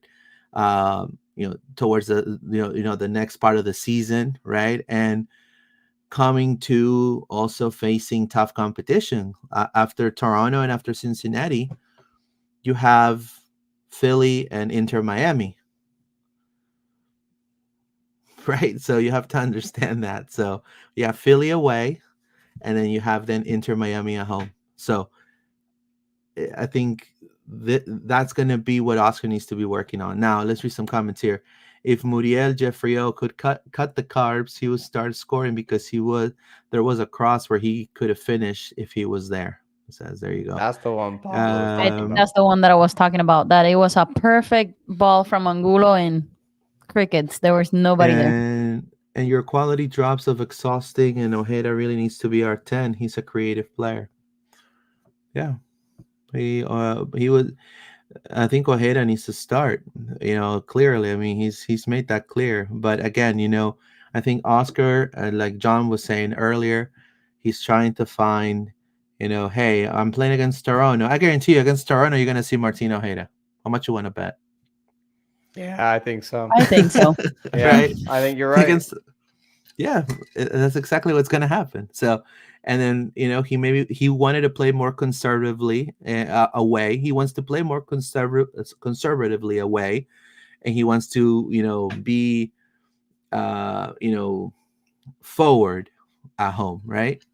towards the the next part of the season, right? And coming to also facing tough competition after Toronto and after Cincinnati, you have Philly and Inter Miami, right? So you have to understand that. So you have Philly away, and then you have then Inter Miami at home. So I think that's going to be what Oscar needs to be working on. Now, let's read some comments here. If Muriel Jeffreo could cut the carbs, he would start scoring because there was a cross where he could have finished if he was there. It says, there you go. That's the one Pablo was I talking think about. that's the one that I was talking about. That it was a perfect ball from Angulo and crickets. There was nobody there. And your quality drops of exhausting, and Ojeda really needs to be our 10. He's a creative player. Yeah. He was. I think Ojeda needs to start. Clearly. I mean, he's made that clear. But again, I think Oscar, like John was saying earlier, he's trying to find, hey, I'm playing against Toronto. I guarantee you, against Toronto, you're gonna see Martin Ojeda. How much you want to bet? Yeah, I think so. I think so. Yeah, Right? I think you're right. Yeah, that's exactly what's going to happen. So, and then he wanted to play more conservatively away. He wants to play more conservatively away, and he wants to be forward at home, right?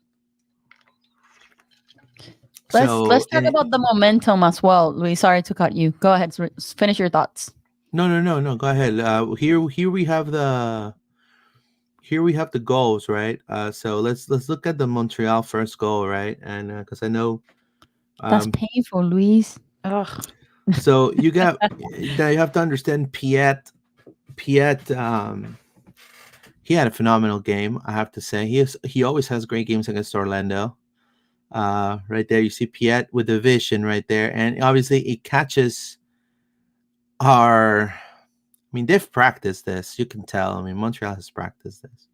Let's talk about the momentum as well, Luis. Sorry to cut you. Go ahead. Finish your thoughts. No. Go ahead. Here we have the goals, right? So let's look at the Montreal first goal, right? And because I know That's painful, Luis. Ugh. so now you have to understand Piet. He had a phenomenal game, I have to say. He always has great games against Orlando. Right there, you see Piet with the vision right there, and obviously it catches our. I mean, they've practiced this. You can tell. I mean, Montreal has practiced this.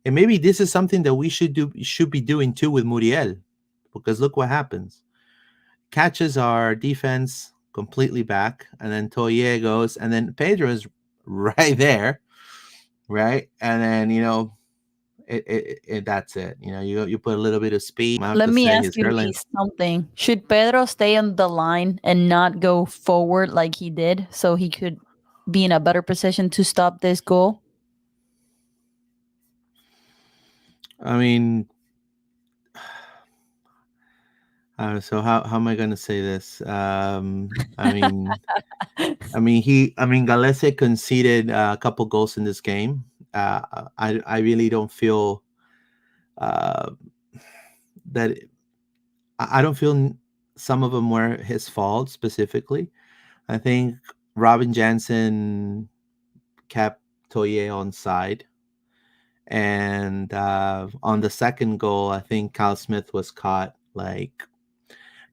And maybe this is something that we should be doing too with Muriel, because look what happens. Catches our defense completely back, and then Toye goes, and then Pedro is right there, right? And then that's it. You put a little bit of speed. I have Let to me say ask his you, hairline. Luis, something. Should Pedro stay on the line and not go forward like he did, so he could be in a better position to stop this goal? I mean, so how am I gonna say this? I mean, Galese conceded a couple goals in this game. I really don't feel that. I don't feel some of them were his fault specifically. I think Robin Jansen kept Toye on side. And on the second goal, I think Kyle Smith was caught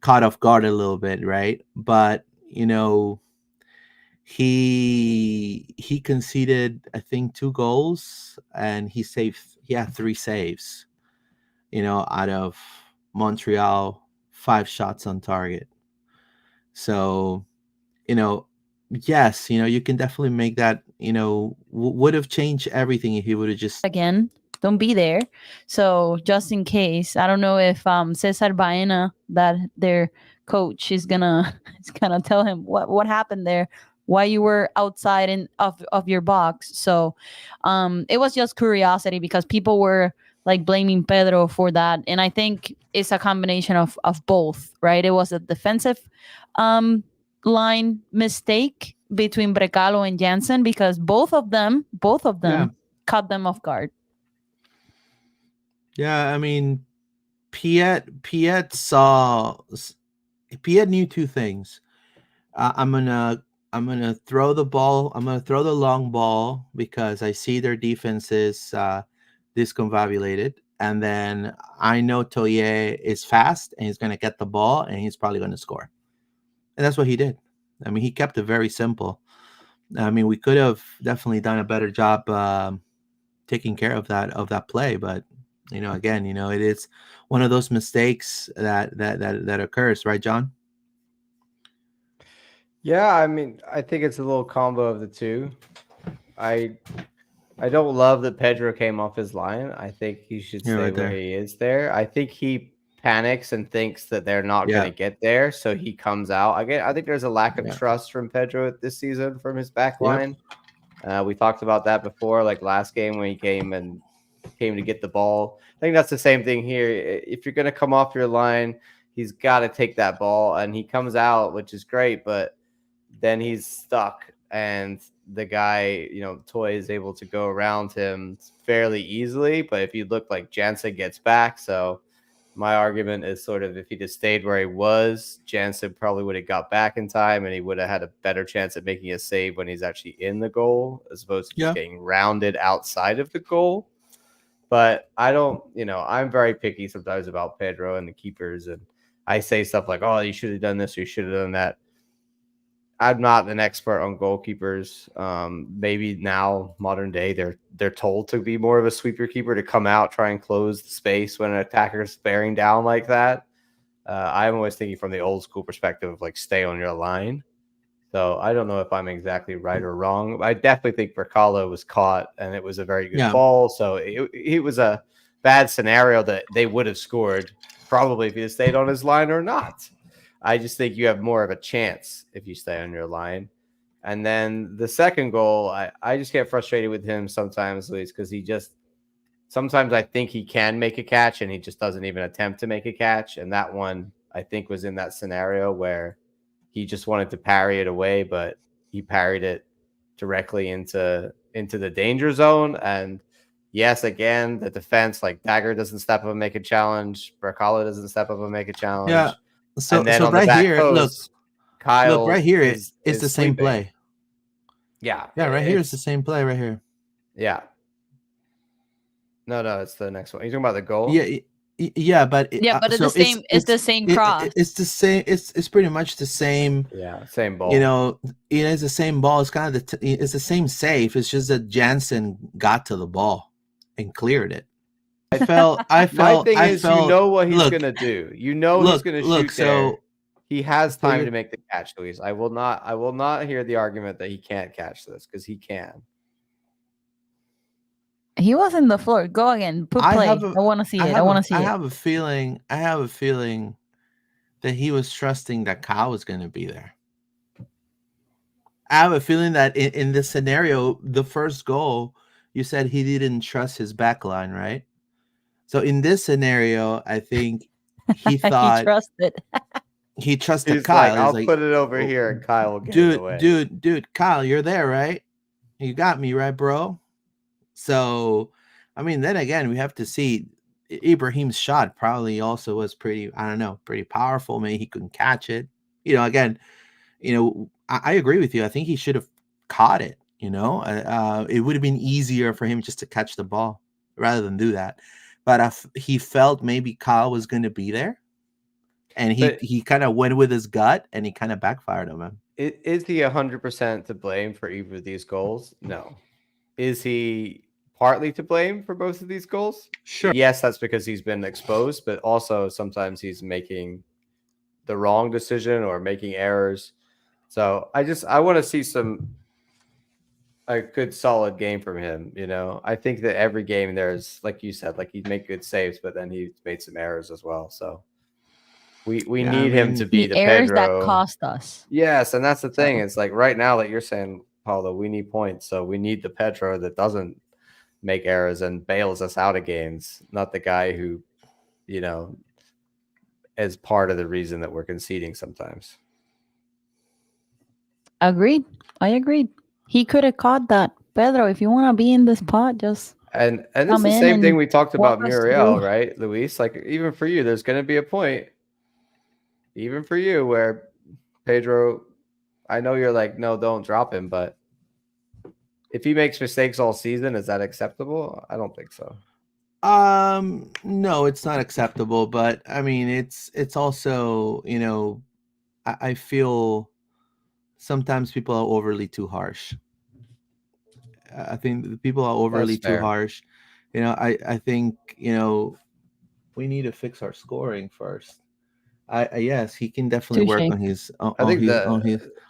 off guard a little bit, right? But he conceded, I think, 2 goals, and he had 3 saves, out of Montreal 5 shots on target. So, yes, you can definitely make that, would have changed everything if he would have just Again, don't be there. So just in case, I don't know if Cesar Baena, that their coach, is gonna is gonna tell him what happened there, why you were outside of your box. So it was just curiosity because people were like blaming Pedro for that, and I think it's a combination of both, right? It was a defensive line mistake between Brecalo and Jansen because both of yeah. them caught them off guard. Yeah, I mean, Piet knew 2 things. I'm gonna throw the ball. I'm gonna throw the long ball because I see their defense is discombobulated, and then I know Toye is fast and he's going to get the ball and he's probably going to score. And that's what he did. I mean, he kept it very simple. I mean, we could have definitely done a better job taking care of that play, but again, it is one of those mistakes that occurs, right, John? Yeah, I mean, I think it's a little combo of the two. I don't love that Pedro came off his line. I think he should Yeah, stay right where there. he is there. I think he panics and thinks that they're not going Yeah. to get there, so he comes out. I think there's a lack of Yeah. trust from Pedro this season from his back Yep. line. We talked about that before, like last game when he came to get the ball. I think that's the same thing here. If you're going to come off your line, he's got to take that ball, and he comes out, which is great, but then he's stuck, and the guy, Toy is able to go around him fairly easily. But if you look, like, Jansen gets back, so my argument is sort of if he just stayed where he was, Jansen probably would have got back in time, and he would have had a better chance at making a save when he's actually in the goal, as opposed to just getting rounded outside of the goal. But I don't, I'm very picky sometimes about Pedro and the keepers, and I say stuff like, "Oh, you should have done this, or you should have done that." I'm not an expert on goalkeepers. Maybe now, modern day, they're told to be more of a sweeper keeper, to come out, try and close the space when an attacker's bearing down like that. I'm always thinking from the old school perspective of, like, stay on your line. So I don't know if I'm exactly right or wrong. I definitely think Berkala was caught, and it was a very good ball. So it was a bad scenario that they would have scored probably if he had stayed on his line or not. I just think you have more of a chance if you stay on your line. And then the second goal, I just get frustrated with him sometimes, Luis, because sometimes I think he can make a catch and he just doesn't even attempt to make a catch. And that one, I think, was in that scenario where he just wanted to parry it away, but he parried it directly into the danger zone. And yes, again, the defense, like Dagger doesn't step up and make a challenge. Berkala doesn't step up and make a challenge. Yeah. So, and then so on right the back here, post, Kyle right here, is the same sweeping. play. Yeah. Yeah, right here is the same play right here. Yeah. No, it's the next one. Are you talking about the goal? Yeah, but but it's the same. It's the same cross. It's the same. It's pretty much the same. Yeah, same ball. It's the same ball. It's kind of it's the same save. It's just that Jansen got to the ball and cleared it. I felt. My thing is, you know what he's gonna do. You know he's gonna shoot there. He has time to make the catch, Luis. I will not hear the argument that he can't catch this, because he can. He was in the floor. Go again. Put play. I want to see it. I want to see it. I have a feeling that he was trusting that Kyle was going to be there. I have a feeling that in this scenario, the first goal, you said he didn't trust his back line, right? So in this scenario, I think he thought he trusted He's Kyle. Like, I'll put it over here, and Kyle will get it away. Dude, Kyle, you're there, right? You got me, right, bro? So, I mean, then again, we have to see Ibrahim's shot probably also was pretty powerful. Maybe he couldn't catch it. Again, I agree with you. I think he should have caught it. It would have been easier for him just to catch the ball rather than do that. But he felt maybe Kyle was going to be there, and he kind of went with his gut, and he kind of backfired on him. Is he 100% to blame for either of these goals? No. Is he partly to blame for both of these goals? Sure. Yes, that's because he's been exposed, but also sometimes he's making the wrong decision or making errors. So I want to see a good solid game from him. I think that every game there's, like you said, like, he'd make good saves, but then he made some errors as well. So we need him to be the errors Pedro that cost us. Yes, and that's the thing. It's like right now, like you're saying, Paulo, we need points, so we need the Pedro that doesn't make errors and bails us out of games, not the guy who, is part of the reason that we're conceding sometimes. Agreed. I agreed. He could have caught that. Pedro, if you want to be in this pot, just and it's the same thing we talked about Montreal, right, Luis? Like, even for you, there's going to be a point, even for you, where Pedro, I know you're like, no, don't drop him, but if he makes mistakes all season, is that acceptable? I don't think so. No, it's not acceptable, but I mean, it's also, I feel sometimes people are overly too harsh. I think the people are That's overly too fair. harsh. I think, we need to fix our scoring first. Yes, he can definitely work Touche. on his I think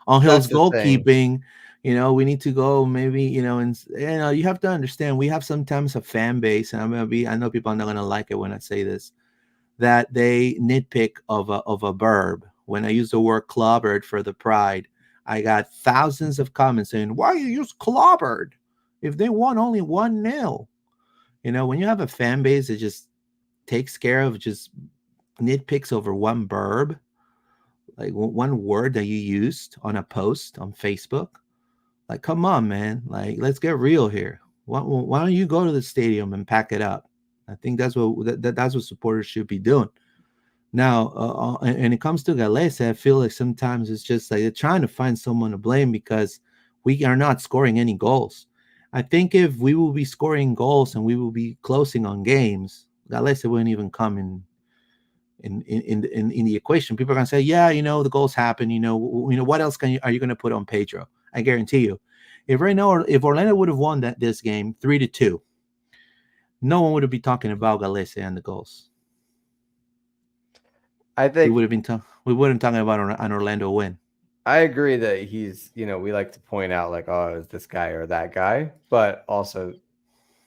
on that's his the thing. goalkeeping. We need to go maybe, and you have to understand we have sometimes a fan base, and I know people are not gonna like it when I say this, that they nitpick of a verb. When I use the word clobbered for the pride, I got thousands of comments saying, "Why you use clobbered if they won only 1-0?" When you have a fan base that just takes care of just nitpicks over one verb, like one word that you used on a post on Facebook. Like, come on, man. Like, let's get real here. Why don't you go to the stadium and pack it up? I think that's what supporters should be doing. Now, and it comes to Galese, I feel like sometimes it's just like they're trying to find someone to blame because we are not scoring any goals. I think if we will be scoring goals and we will be closing on games, Galese wouldn't even come in the equation. People are gonna say, yeah, the goals happen. What else are you gonna put on Pedro? I guarantee you, if Orlando would have won this game 3-2, no one would be talking about Galese and the goals. I think We wouldn't talking about an Orlando win. I agree that he's, we like to point out like, oh, is this guy or that guy, but also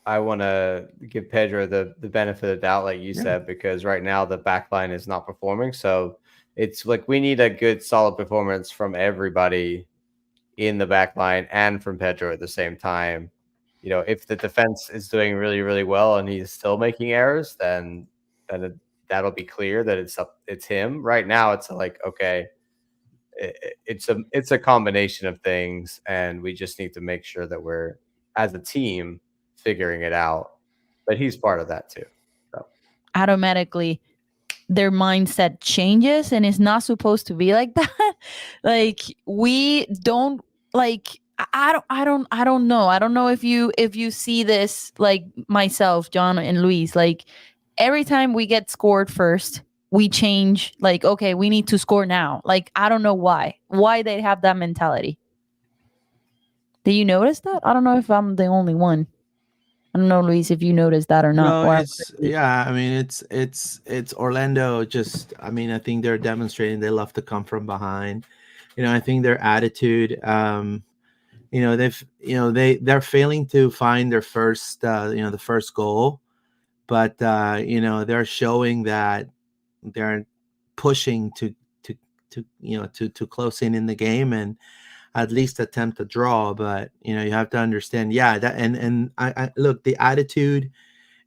I want to give Pedro the benefit of the doubt, like you Yeah. said, because right now the back line is not performing. So it's like we need a good, solid performance from everybody in the back line and from Pedro at the same time. If the defense is doing really, really well and he's still making errors, that'll be clear that it's him. Right now, it's like, okay, it's a combination of things, and we just need to make sure that we're, as a team, figuring it out. But he's part of that too. So Automatically their mindset changes, and it's not supposed to be like that. Like, we don't, like, I don't know. I don't know if you see this, like myself, John and Luis. Like, every time we get scored first, we change, like, okay, we need to score now. Like, I don't know why they have that mentality. Do you notice that? I don't know if I'm the only one. I don't know, Luis, if you noticed that or not. No, Or it's yeah. I mean, it's Orlando. Just, I mean, I think they're demonstrating they love to come from behind. I think their attitude. They're failing to find their first, the first goal, but they're showing that they're pushing to to close in the game and at least attempt a draw. But you have to understand, yeah, that and I look, the attitude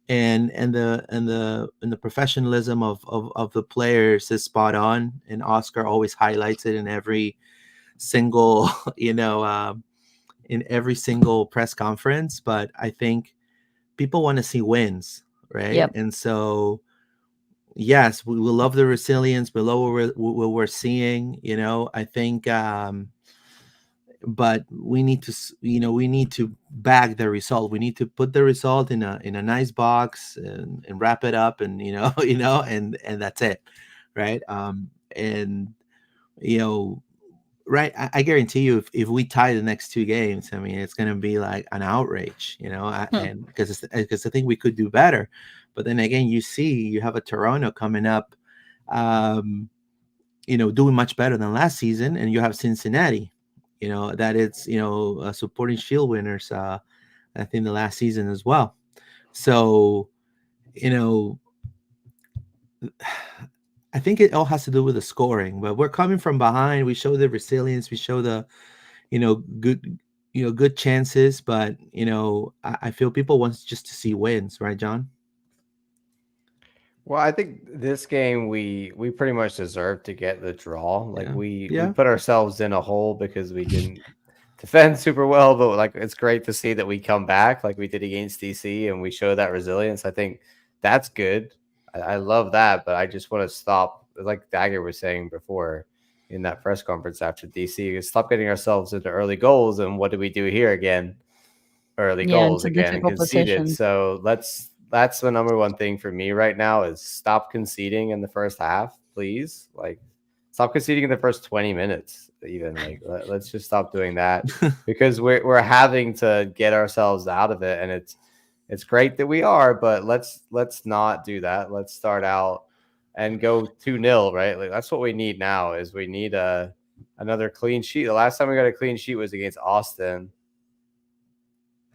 and the professionalism of the players is spot on, and Oscar always highlights it in every single in every single press conference. But I think people want to see wins, right? yep. And so, yes, we love the resilience. We love what we're seeing. I think, but we need to, we need to bag the result. We need to put the result in a nice box and wrap it up, and and that's it, right? And you know, right. I guarantee you, if we tie the next two games, I mean, it's going to be like an outrage, Hmm. and because I think we could do better. But then again, you have a Toronto coming up, um, doing much better than last season, and you have Cincinnati, that it's, supporting Shield winners, I think the last season as well. So, you know, I think it all has to do with the scoring, but we're coming from behind. We show the resilience, we show the, good, good chances, but I feel people want just to see wins, right, John? well, I think this game we pretty much deserved to get the draw. Like Yeah, we yeah, put ourselves in a hole because we didn't defend super well, but like it's great to see that we come back like we did against DC and we show that resilience. I think that's good. I love that, but I just want to stop, like Dagger was saying before in that press conference after DC, is stop getting ourselves into early goals. And what do we do here again? Early Yeah, goals into again and difficult conceded. positions. So let's that's the number one thing for me right now is stop conceding in the first half, please. Like, stop conceding in the first 20 minutes. Even like, let's just stop doing that because we're having to get ourselves out of it, and it's great that we are, but let's not do that. Let's start out and go 2-0, right? Like that's what we need now. Is we need another clean sheet. The last time we got a clean sheet was against Austin.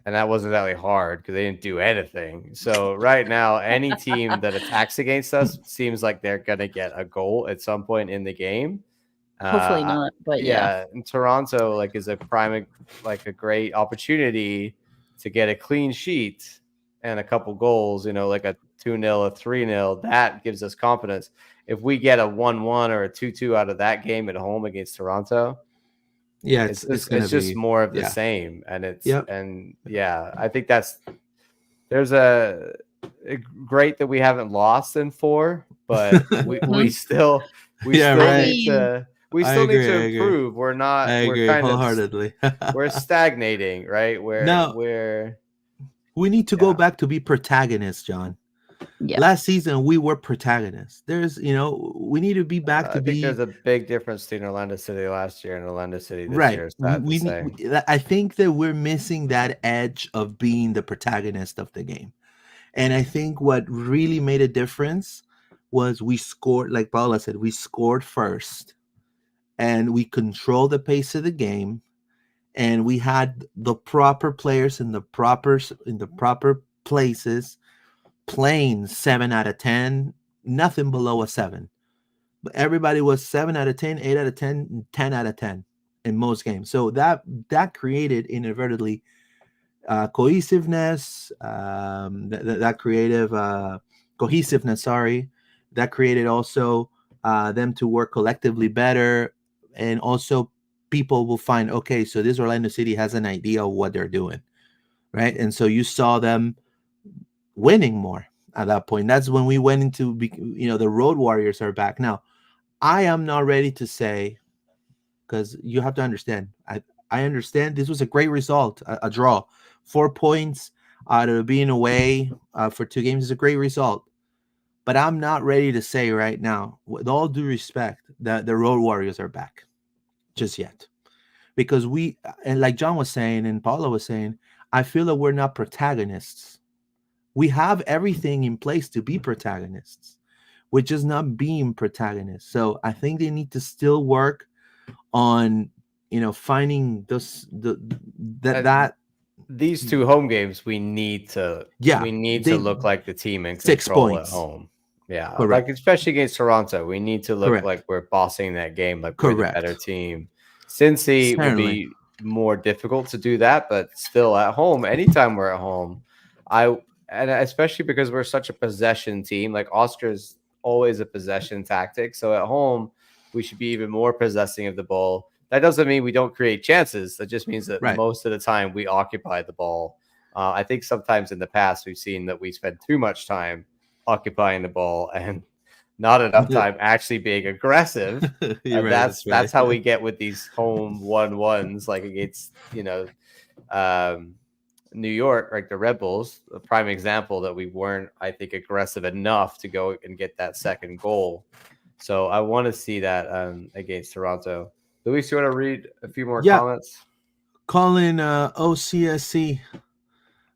And that wasn't really hard because they didn't do anything. So right now, any team that attacks against us seems like they're gonna get a goal at some point in the game. Hopefully not, but yeah. And Toronto like is a prime, like a great opportunity to get a clean sheet and a couple goals. You know, like a 2-0, a 3-0. That gives us confidence. If we get a 1-1 or a 2-2 out of that game at home against Toronto. Yeah, it's just more of the same, and I think there's a great that we haven't lost in 4, but we still need to improve. We're kind wholeheartedly. We're stagnating, right? We need to go back to be protagonists, John. Yeah. Last season we were protagonists. We need to be back to be. There's a big difference between Orlando City last year and Orlando City this year. I think that we're missing that edge of being the protagonist of the game. And I think what really made a difference was we scored, like Paula said, we scored first, and we controlled the pace of the game, and we had the proper players in the proper places. Playing 7 out of 10, nothing below a 7. But everybody was 7 out of 10, 8 out of 10, 10 out of 10 in most games. So that created inadvertently cohesiveness, cohesiveness. Sorry, that created also them to work collectively better, and also people will find, okay, so this Orlando City has an idea of what they're doing, right? And so you saw them winning more at that point. That's when we went into, the Road Warriors are back. Now, I am not ready to say, because you have to understand, I understand this was a great result, a draw. 4 points out of being away for 2 games is a great result. But I'm not ready to say right now, with all due respect, that the Road Warriors are back just yet. Because and like John was saying and Paula was saying, I feel that we're not protagonists. We have everything in place to be protagonists. We're just not being protagonists. So I think they need to still work on, finding these 2 home games. We need to look like the team in control 6 points at home. Yeah, correct. Like especially against Toronto, we need to look like we're bossing that game, like we're the better team. Cincy would be more difficult to do that, but still at home, anytime we're at home, and especially because we're such a possession team, like Oscar's always a possession tactic. So at home, we should be even more possessing of the ball. That doesn't mean we don't create chances. That just means that most of the time we occupy the ball. I think sometimes in the past we've seen that we spend too much time occupying the ball and not enough time actually being aggressive. And that's how we get with these home 1-1s, like against New York, like the Red Bulls, a prime example that we weren't, I think, aggressive enough to go and get that second goal. So I want to see that against Toronto. Luis, you want to read a few more comments? Colin OCSC.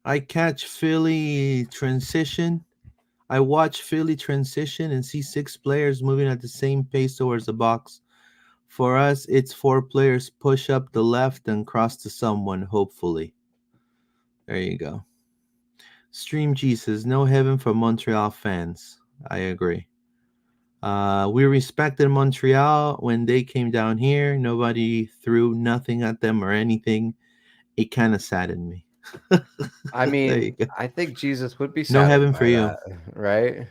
I watch Philly transition and see 6 players moving at the same pace towards the box. For us, it's 4 players push up the left and cross to someone, hopefully. There you go. Stream Jesus, no heaven for Montreal fans. I agree. We respected Montreal when they came down here. Nobody threw nothing at them or anything. It kind of saddened me. I mean, I think Jesus would be sad. No heaven for you, right?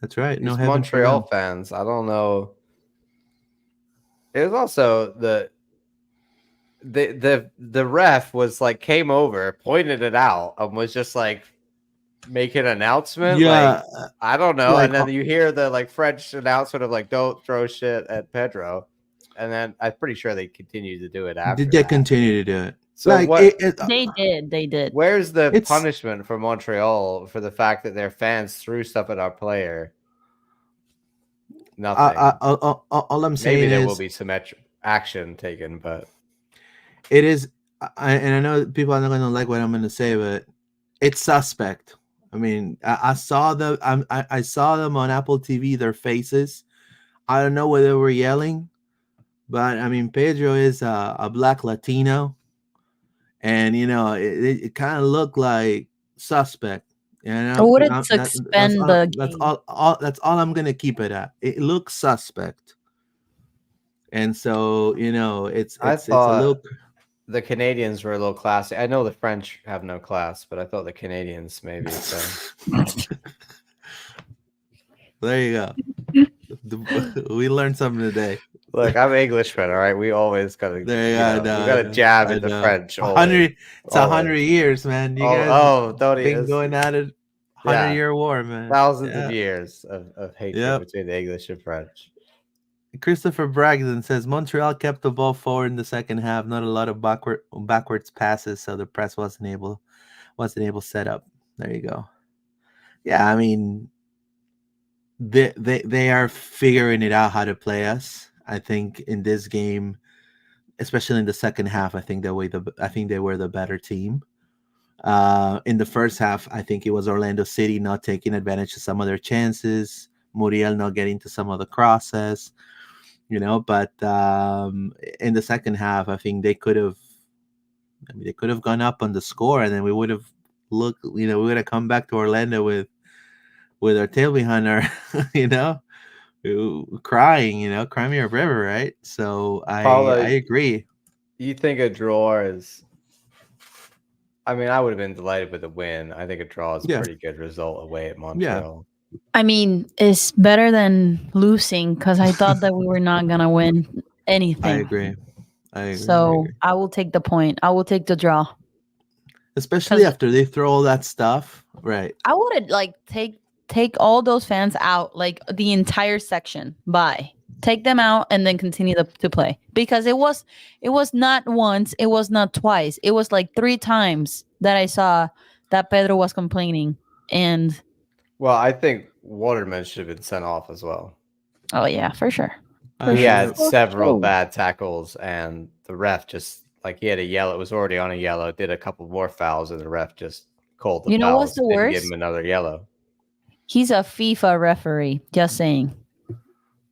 That's right. No heaven Montreal for fans. I don't know. It was also the ref was like came over, pointed it out, and was just like make an announcement. Yeah, like, I don't know. And then you hear the like French announcement of like don't throw shit at Pedro, and then I'm pretty sure they continue to do it after. They continue to do it. So Like what? They did. They did. Where's the It's punishment for Montreal for the fact that their fans threw stuff at our player? Nothing. all I'm Maybe saying there will is be some action taken, but it is, and I know people are not going to like what I'm going to say, but it's suspect. I mean, I saw I saw them on Apple TV, their faces. I don't know whether they were yelling, but I mean, Pedro is a black Latino, and it kind of looked like suspect. Would it That's suspend all. the That's game? all. That's all I'm gonna keep it at. It looks suspect, and so I it's a thought little. the Canadians were a little classy. I know the French have no class, but I thought the Canadians maybe. So There you go. We learned something today. look, I'm Englishman. All right, we always gotta, There you go. we gotta jab at the French. Always. It's 100 years, man. You guys Don't been going at it. 100-year war, man. thousands of Yeah. years of hatred Yep. between the English and French. Christopher Bragdon says Montreal kept the ball forward in the second half. Not a lot of backwards passes, so the press wasn't able to set up. There you go. Yeah, I mean, they are figuring it out how to play us. I think in this game, especially in the second half, I think they were the better team. In the first half, I think it was Orlando City not taking advantage of some of their chances, Muriel not getting to some of the crosses, but in the second half, I think they could have gone up on the score, and then we would have we would have come back to Orlando with our tail behind our, crying, cry me a river, right? So I agree. You think a draw is? I mean, I would have been delighted with a win. I think a draw is a pretty good result away at Montreal. I mean, it's better than losing because I thought that we were not gonna win anything. I agree. So I will take the point. I will take the draw. Especially after they throw all that stuff, right? I would take all those fans out, like the entire section. Bye. Take them out and then continue to play, because it was not once, it was not twice, it was like 3 times that I saw that Pedro was complaining. And well, I think Waterman should have been sent off as well. Oh yeah, for sure. He had several bad tackles, and the ref just he had a yellow. It was already on a yellow. Did a couple more fouls, and the ref just called the You know fouls, what's the didn't worst? give him another yellow. He's a FIFA referee. Just saying.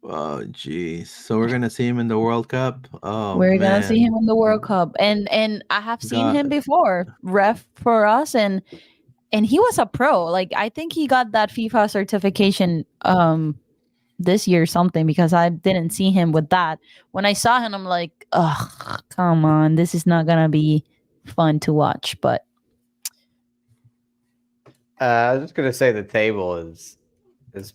Oh geez, so we're gonna see him in the World Cup. Oh, we're man. gonna see him in the World Cup, and I have seen him before ref for us, and he was a pro. Like, I think he got that FIFA certification this year or something, because I didn't see him with that. When I saw him, I'm like, ugh, come on, this is not gonna be fun to watch. But I was just gonna say the table is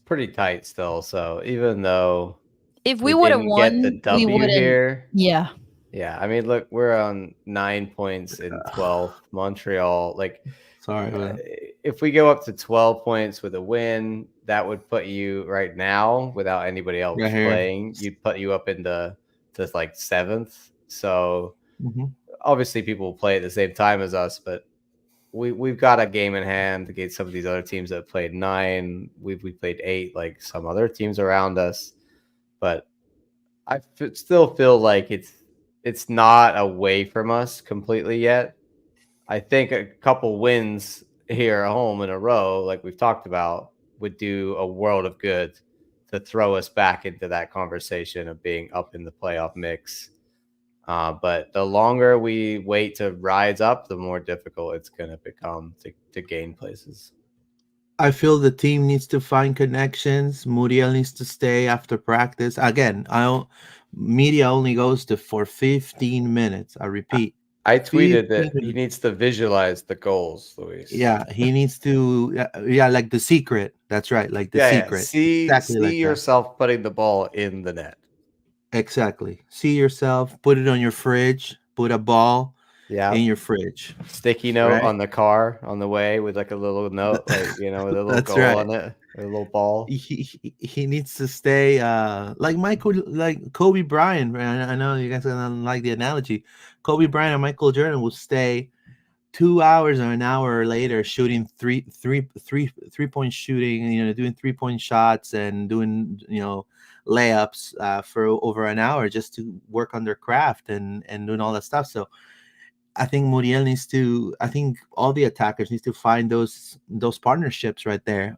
pretty tight still. So even though if we would have won, the W here, yeah. I mean, look, we're on 9 points in 12th. Montreal, if we go up to 12 points with a win, that would put you right now, without anybody else playing, you'd put you up into like 7th. So obviously people will play at the same time as us, but we've got a game in hand against some of these other teams that have played 9. We played 8, like some other teams around us. But I still feel like it's not away from us completely yet. I think a couple wins here at home in a row, like we've talked about, would do a world of good to throw us back into that conversation of being up in the playoff mix. But the longer we wait to rise up, the more difficult it's going to become to gain places. I feel the team needs to find connections. Muriel needs to stay after practice. Again, media only goes for 15 minutes. I repeat. I tweeted that he needs to visualize the goals, Luis. Yeah, he needs to. Like The Secret. That's right, like The Secret. See yourself putting the ball in the net. Exactly. See yourself. Put it on your fridge. Put a ball Yeah. in your fridge, Sticky note right? on the car on the way with like a little note, like with a little That's goal right. on it, a little ball. He needs to stay like Michael, like Kobe Bryant. Right? I know you guys don't like the analogy. Kobe Bryant and Michael Jordan will stay 2 hours or an hour later shooting three point shooting, doing 3 point shots and doing layups for over an hour just to work on their craft and doing all that stuff. So I think Muriel needs to. I think all the attackers needs to find those partnerships right there.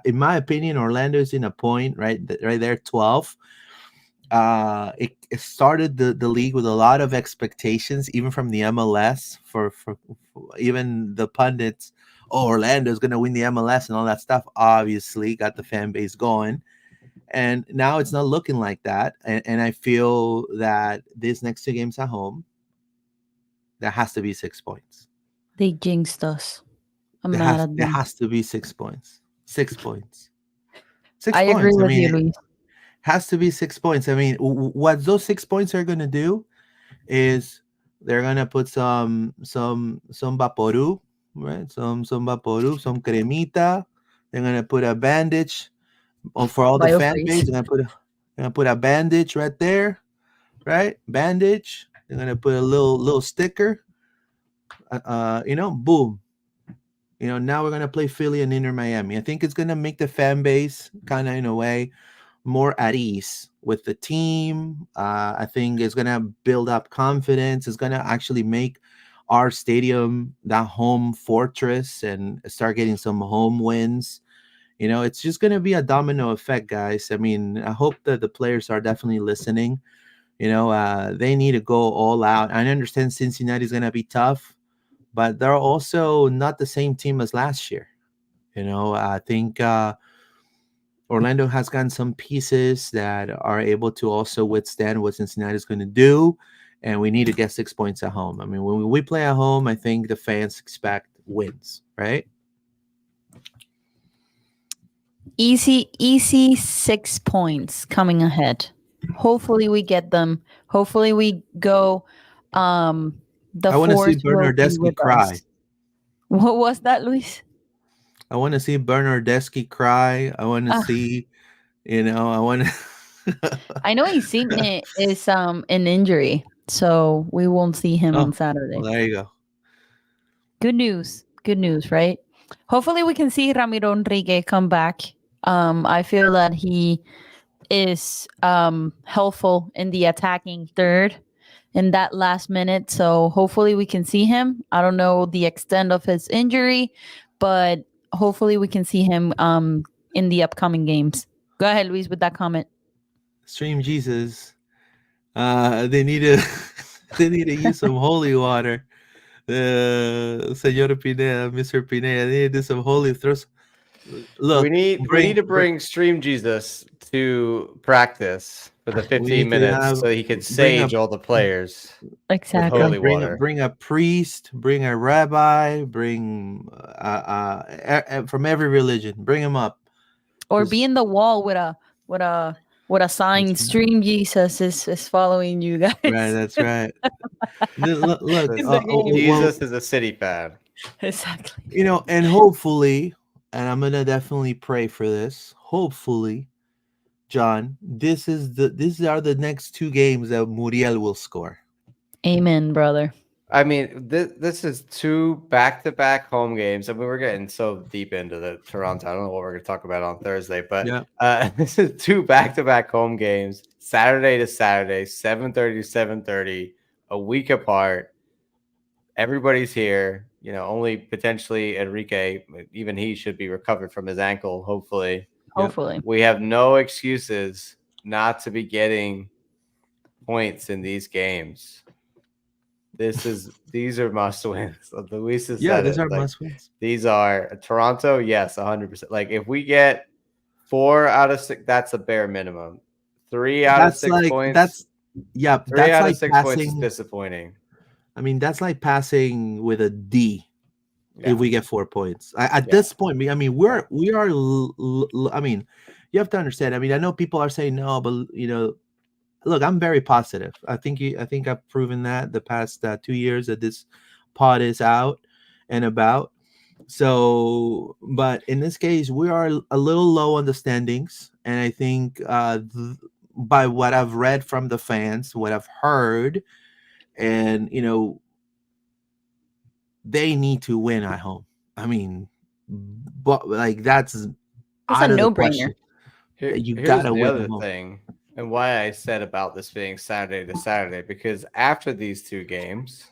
In my opinion, Orlando is in a point right there, 12. It started the league with a lot of expectations, even from the MLS for even the pundits. Oh, Orlando is going to win the MLS and all that stuff. Obviously, got the fan base going, and now it's not looking like that. And I feel that these next two games at home, there has to be 6 points. They jinxed us. I'm mad at There them. has to be 6 points. 6 points. Six I agree points. I with mean, you, it Luis. has to be 6 points. I mean, what those 6 points are gonna do is they're gonna put some vaporu, right? Some vaporu, some cremita. They're gonna put a bandage for all the fan base. Biofreeze. They're gonna put a bandage right there, right? Bandage. They're gonna put a little sticker. Boom. Now we're gonna play Philly and Inter Miami. I think it's gonna make the fan base kind of in a way more at ease with the team. I think it's gonna build up confidence. It's gonna actually make our stadium that home fortress and start getting some home wins. It's just gonna be a domino effect, guys. I mean, I hope that the players are definitely listening. They need to go all out. I understand Cincinnati's gonna be tough, but they're also not the same team as last year. I think Orlando has gotten some pieces that are able to also withstand what Cincinnati is going to do, and we need to get 6 points at home. I mean, when we play at home, I think the fans expect wins, right? Easy 6 points coming ahead. Hopefully we get them. Hopefully we go. The I want to see force will be Bernardeschi with cry. us. What was that, Luis? I want to see Bernardeschi cry. I want to Uh, see, I want to. I know Insigne is an injury, so we won't see him on Oh, Saturday. well, there you go. Good news. Good news, right? Hopefully we can see Ramiro Enrique come back. I feel that he is helpful in the attacking third in that last minute. So hopefully we can see him. I don't know the extent of his injury, but hopefully we can see him in the upcoming games. Go ahead, Luis, with that comment. Stream Jesus. They need to they need to use some holy water. Senor Pineda, Mr. Pineda, they need to do some holy throws. Look, We need to bring Stream Jesus to practice for the we 15 need to minutes so he can bring sage all the players with Exactly. holy bring water. bring a priest, bring a rabbi, bring from every religion. Bring him up. Or Just- be in the wall with a sign. That's right. Stream Jesus is following you guys. Right, that's right. Look, In the game. Jesus is a City fan. Exactly. and hopefully, and I'm gonna definitely pray for this. Hopefully, John, these are the next two games that Muriel will score. Amen, brother. I mean, this is two back-to-back home games. I mean, we're getting so deep into the Toronto. I don't know what we're going to talk about on Thursday, but Yeah. this is two back-to-back home games, Saturday to Saturday, 7:30 to 7:30, a week apart. Everybody's here. Only potentially Enrique, even he should be recovered from his ankle, hopefully. Hopefully. We have no excuses not to be getting points in these games. These are must wins. Luis has said These it. are Like, must wins. these are Toronto. Yes, 100%. Like if we get 4 out of 6, that's a bare minimum. 3 out of 6 points. That's 3 that's out like of 6 points is passing. disappointing. I mean, that's like passing with a D. Yeah. If we get 4 points at this point, I mean, we are. I mean, you have to understand. I mean, I know people are saying no, but look, I'm very positive. I think I've proven that the past 2 years that this pod is out and about. So, but in this case, we are a little low on the standings, and I think by what I've read from the fans, what I've heard, and they need to win at home. I mean, but like that's It's a out of the no-brainer. question. You Here's gotta the win at other home. thing, and why I said about this being Saturday to Saturday, because after these two games,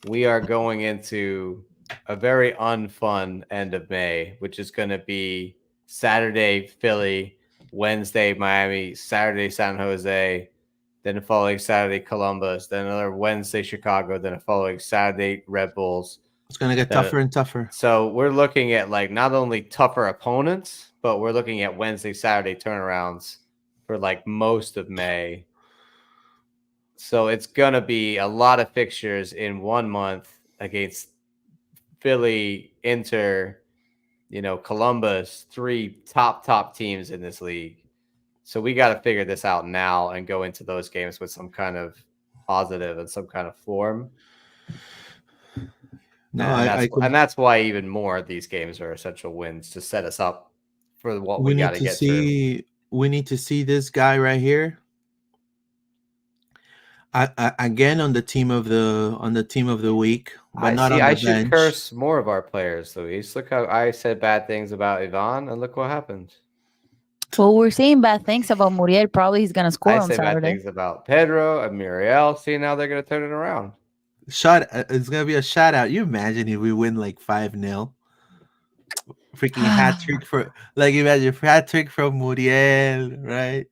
we are going into a very unfun end of May, which is going to be Saturday Philly, Wednesday Miami, Saturday San Jose, then the following Saturday Columbus, then another Wednesday Chicago, then the following Saturday Red Bulls. It's gonna get tougher and tougher. So we're looking at like not only tougher opponents, but we're looking at Wednesday, Saturday turnarounds for like most of May. So it's gonna be a lot of fixtures in 1 month against Philly, Inter, Columbus, three top teams in this league. So we got to figure this out now and go into those games with some kind of positive and some kind of form. No, and that's why even more of these games are essential wins to set us up for what we got to get through. We need to see this guy right here. Again on the team of the week, but not on the I bench. should curse more of our players, Luis. Look how I said bad things about Ivan, and look what happened. Well, we're saying bad things about Muriel. Probably he's gonna score on I say Saturday. bad things about Pedro and Muriel. See, now they're gonna turn it around. It's gonna be a shout out. You imagine if we win like 5-0, freaking hat trick imagine hat trick from Muriel, right?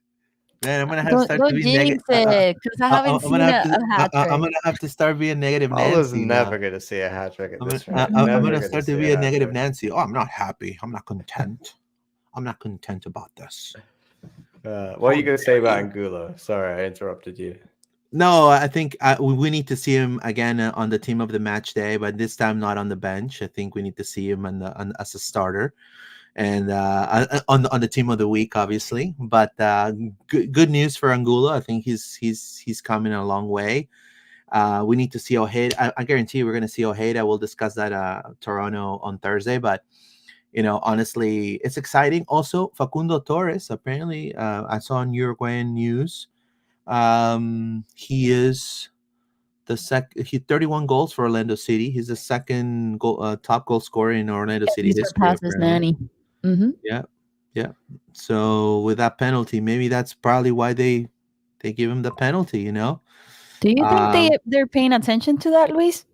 Man, I'm gonna have to start to be jinx negative. it, because I haven't seen a hat trick. I'm gonna have to start being negative Paula's Nancy. never gonna see a hat trick at this rate. I'm gonna start to be a negative Nancy. Oh, I'm not happy. I'm not content. I'm not content about this. What are you gonna say about Angulo? Sorry, I interrupted you. No, I think we need to see him again on the team of the match day, but this time not on the bench. I think we need to see him as a starter, and on the team of the week, obviously. But good news for Angulo. I think he's coming a long way. We need to see Ojeda. I guarantee you we're going to see Ojeda. We'll discuss that Toronto on Thursday, but. Honestly, it's exciting. Also, Facundo Torres, apparently, I saw on Uruguayan news, he is he 31 goals for Orlando City. He's the second top goal scorer in Orlando City he history. Surpasses Nani. Mm-hmm. Yeah. So with that penalty, maybe that's probably why they give him the penalty. Do you think they're paying attention to that, Luis?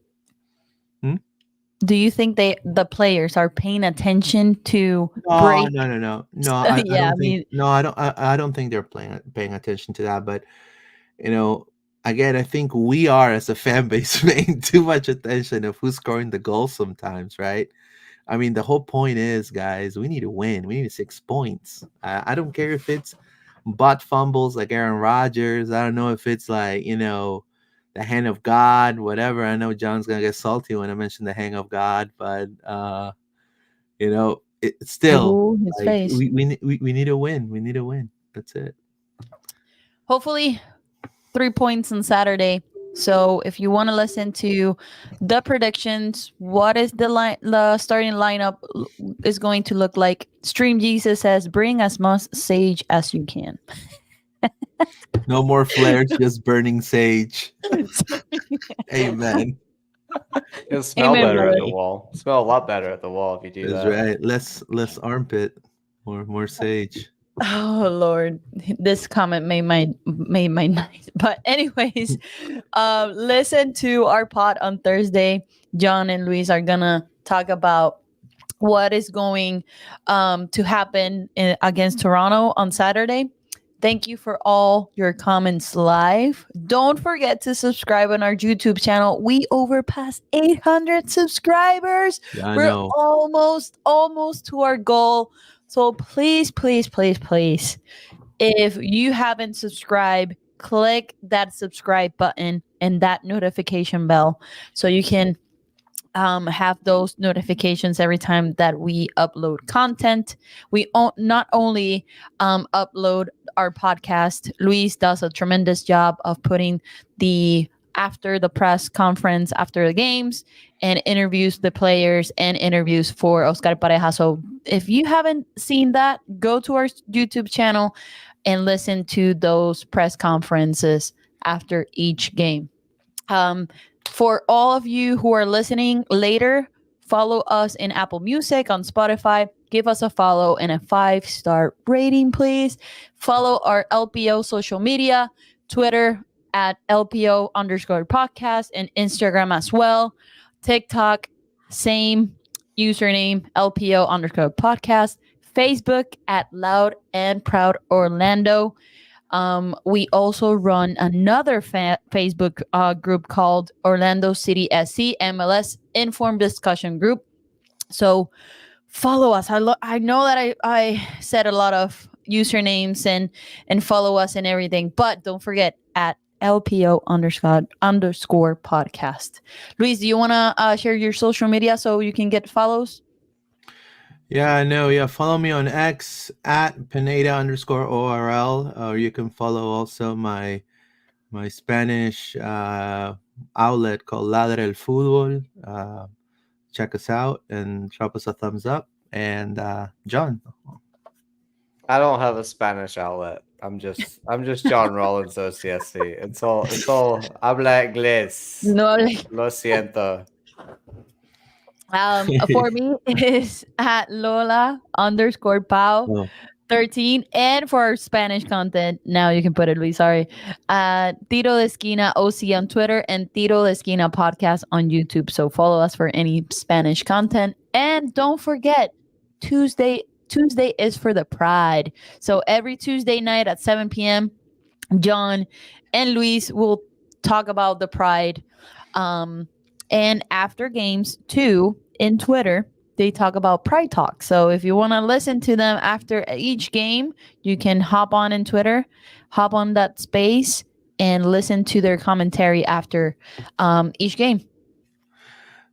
Do you think the players are paying attention to break? No. I don't think they're paying attention to that. But again, I think we are as a fan base paying too much attention of who's scoring the goals sometimes, right? I mean, the whole point is, guys, we need to win. We need 6 points. I don't care if it's butt fumbles like Aaron Rodgers. I don't know if it's like the hand of God, whatever. I know John's gonna get salty when I mention the hand of God, but it's still like, we need to win. We need to win. That's it. Hopefully, 3 points on Saturday. So if you want to listen to the predictions, what is the starting lineup is going to look like? Stream Jesus says, "Bring as much sage as you can." No more flares, just burning sage. Amen. It'll smell better at the wall. Smell a lot better at the wall if you do that. That's right. Less armpit, more sage. Oh Lord, this comment made my night. But anyways, listen to our pod on Thursday. John and Luis are gonna talk about what is going to happen against Toronto on Saturday. Thank you for all your comments live. Don't forget to subscribe on our YouTube channel. We overpassed 800 subscribers. We're almost to our goal. So please, if you haven't subscribed, click that subscribe button and that notification bell so you can have those notifications every time that we upload content. Not only upload our podcast. Luis does a tremendous job of putting the after the press conference after the games and interviews the players and interviews for Oscar Pareja. So if you haven't seen that, go to our YouTube channel and listen to those press conferences after each game. Um, for all of you who are listening later, follow us in Apple Music, on Spotify. Give us a follow and a 5-star rating, please. Follow our LPO social media, Twitter at LPO underscore podcast, and Instagram as well. TikTok, same username, LPO underscore podcast. Facebook at Loud and Proud Orlando. We also run another Facebook group called Orlando City SC MLS Informed Discussion Group. So follow us. I know that I said a lot of usernames and follow us and everything, but don't forget at LPO underscore podcast. Luis, do you want to share your social media so you can get follows? Yeah, I know. Yeah, follow me on X at Pineda underscore ORL, or you can follow also my Spanish outlet called Ladra el Fútbol. Check us out and drop us a thumbs up. And John. I don't have a Spanish outlet. I'm just John Rollins OCSC. It's all habla inglés. No, like, Lo siento. for me is at Lola underscore Pau Oh, 13. And for our Spanish content, now you can put it, Luis, sorry. Tiro de Esquina OC on Twitter and Tiro de Esquina podcast on YouTube. So follow us for any Spanish content. And don't forget, Tuesday is for the Pride. So every Tuesday night at 7 p.m., John and Luis will talk about the Pride. And after games too, in Twitter, they talk about Pride Talk. So if you want to listen to them after each game, you can hop on in Twitter, hop on that space, and listen to their commentary after each game.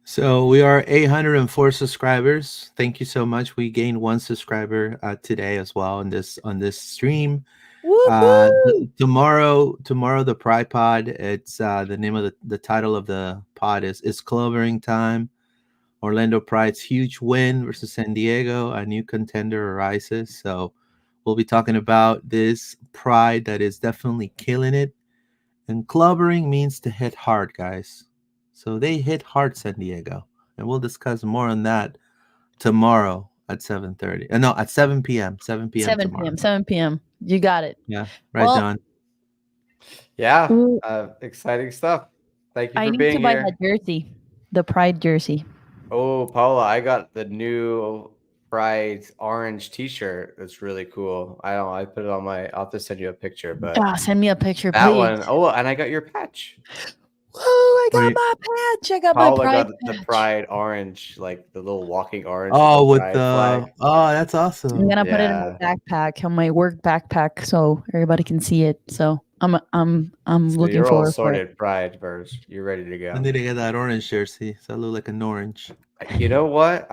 so we are 804 subscribers. Thank you so much. We gained 1 subscriber today as well on this stream. Tomorrow the Pride Pod. It's the name of the title of the pod is Clovering Time. Orlando Pride's huge win versus San Diego. A new contender arises. So we'll be talking about this Pride that is definitely killing it. And clobbering means to hit hard, guys. So they hit hard, San Diego. And we'll discuss more on that tomorrow at 7:30. No, at 7 p.m. 7 p.m. 7 tomorrow. p.m. 7 p.m. You got it. Yeah. Right, Well, John. Yeah, exciting stuff. Thank you I for need being to buy here. that jersey, the Pride jersey. Oh, Paula, I got the new Pride orange T-shirt. That's really cool. I put it on my. I'll have to send you a picture, but Send me a picture, that please. one. Oh, and I got your patch. Whoa, I got Wait. my patch. I got Paula my Pride got patch. the Pride orange, like the little walking orange. Oh, with Pride the flag. oh, that's I'm awesome. gonna put it in my backpack, on my work backpack, so everybody can see it. So I'm So looking you're all forward for it. sorted Pride verse. You're ready to I go. need to get that orange jersey. So I look like an orange. You know what?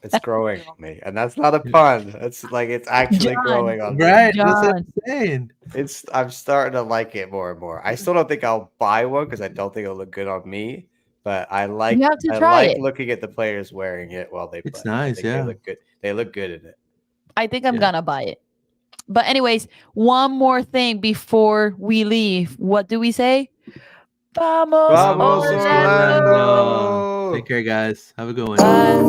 It's growing on me, and that's not a pun. It's like it's actually John, growing on me. Right. That's what John. I'm saying. I'm starting to like it more and more. I still don't think I'll buy one because I don't think it'll look good on me. But I like You have to I try like it. looking at the players wearing it while they play. It's I nice, think yeah. They look good. They look good in it. I think I'm Yeah. gonna buy it. But anyways, one more thing before we leave. What do we say? Vamos, Vamos, Orlando! Orlando! Take care, guys. Have a good one. Bye.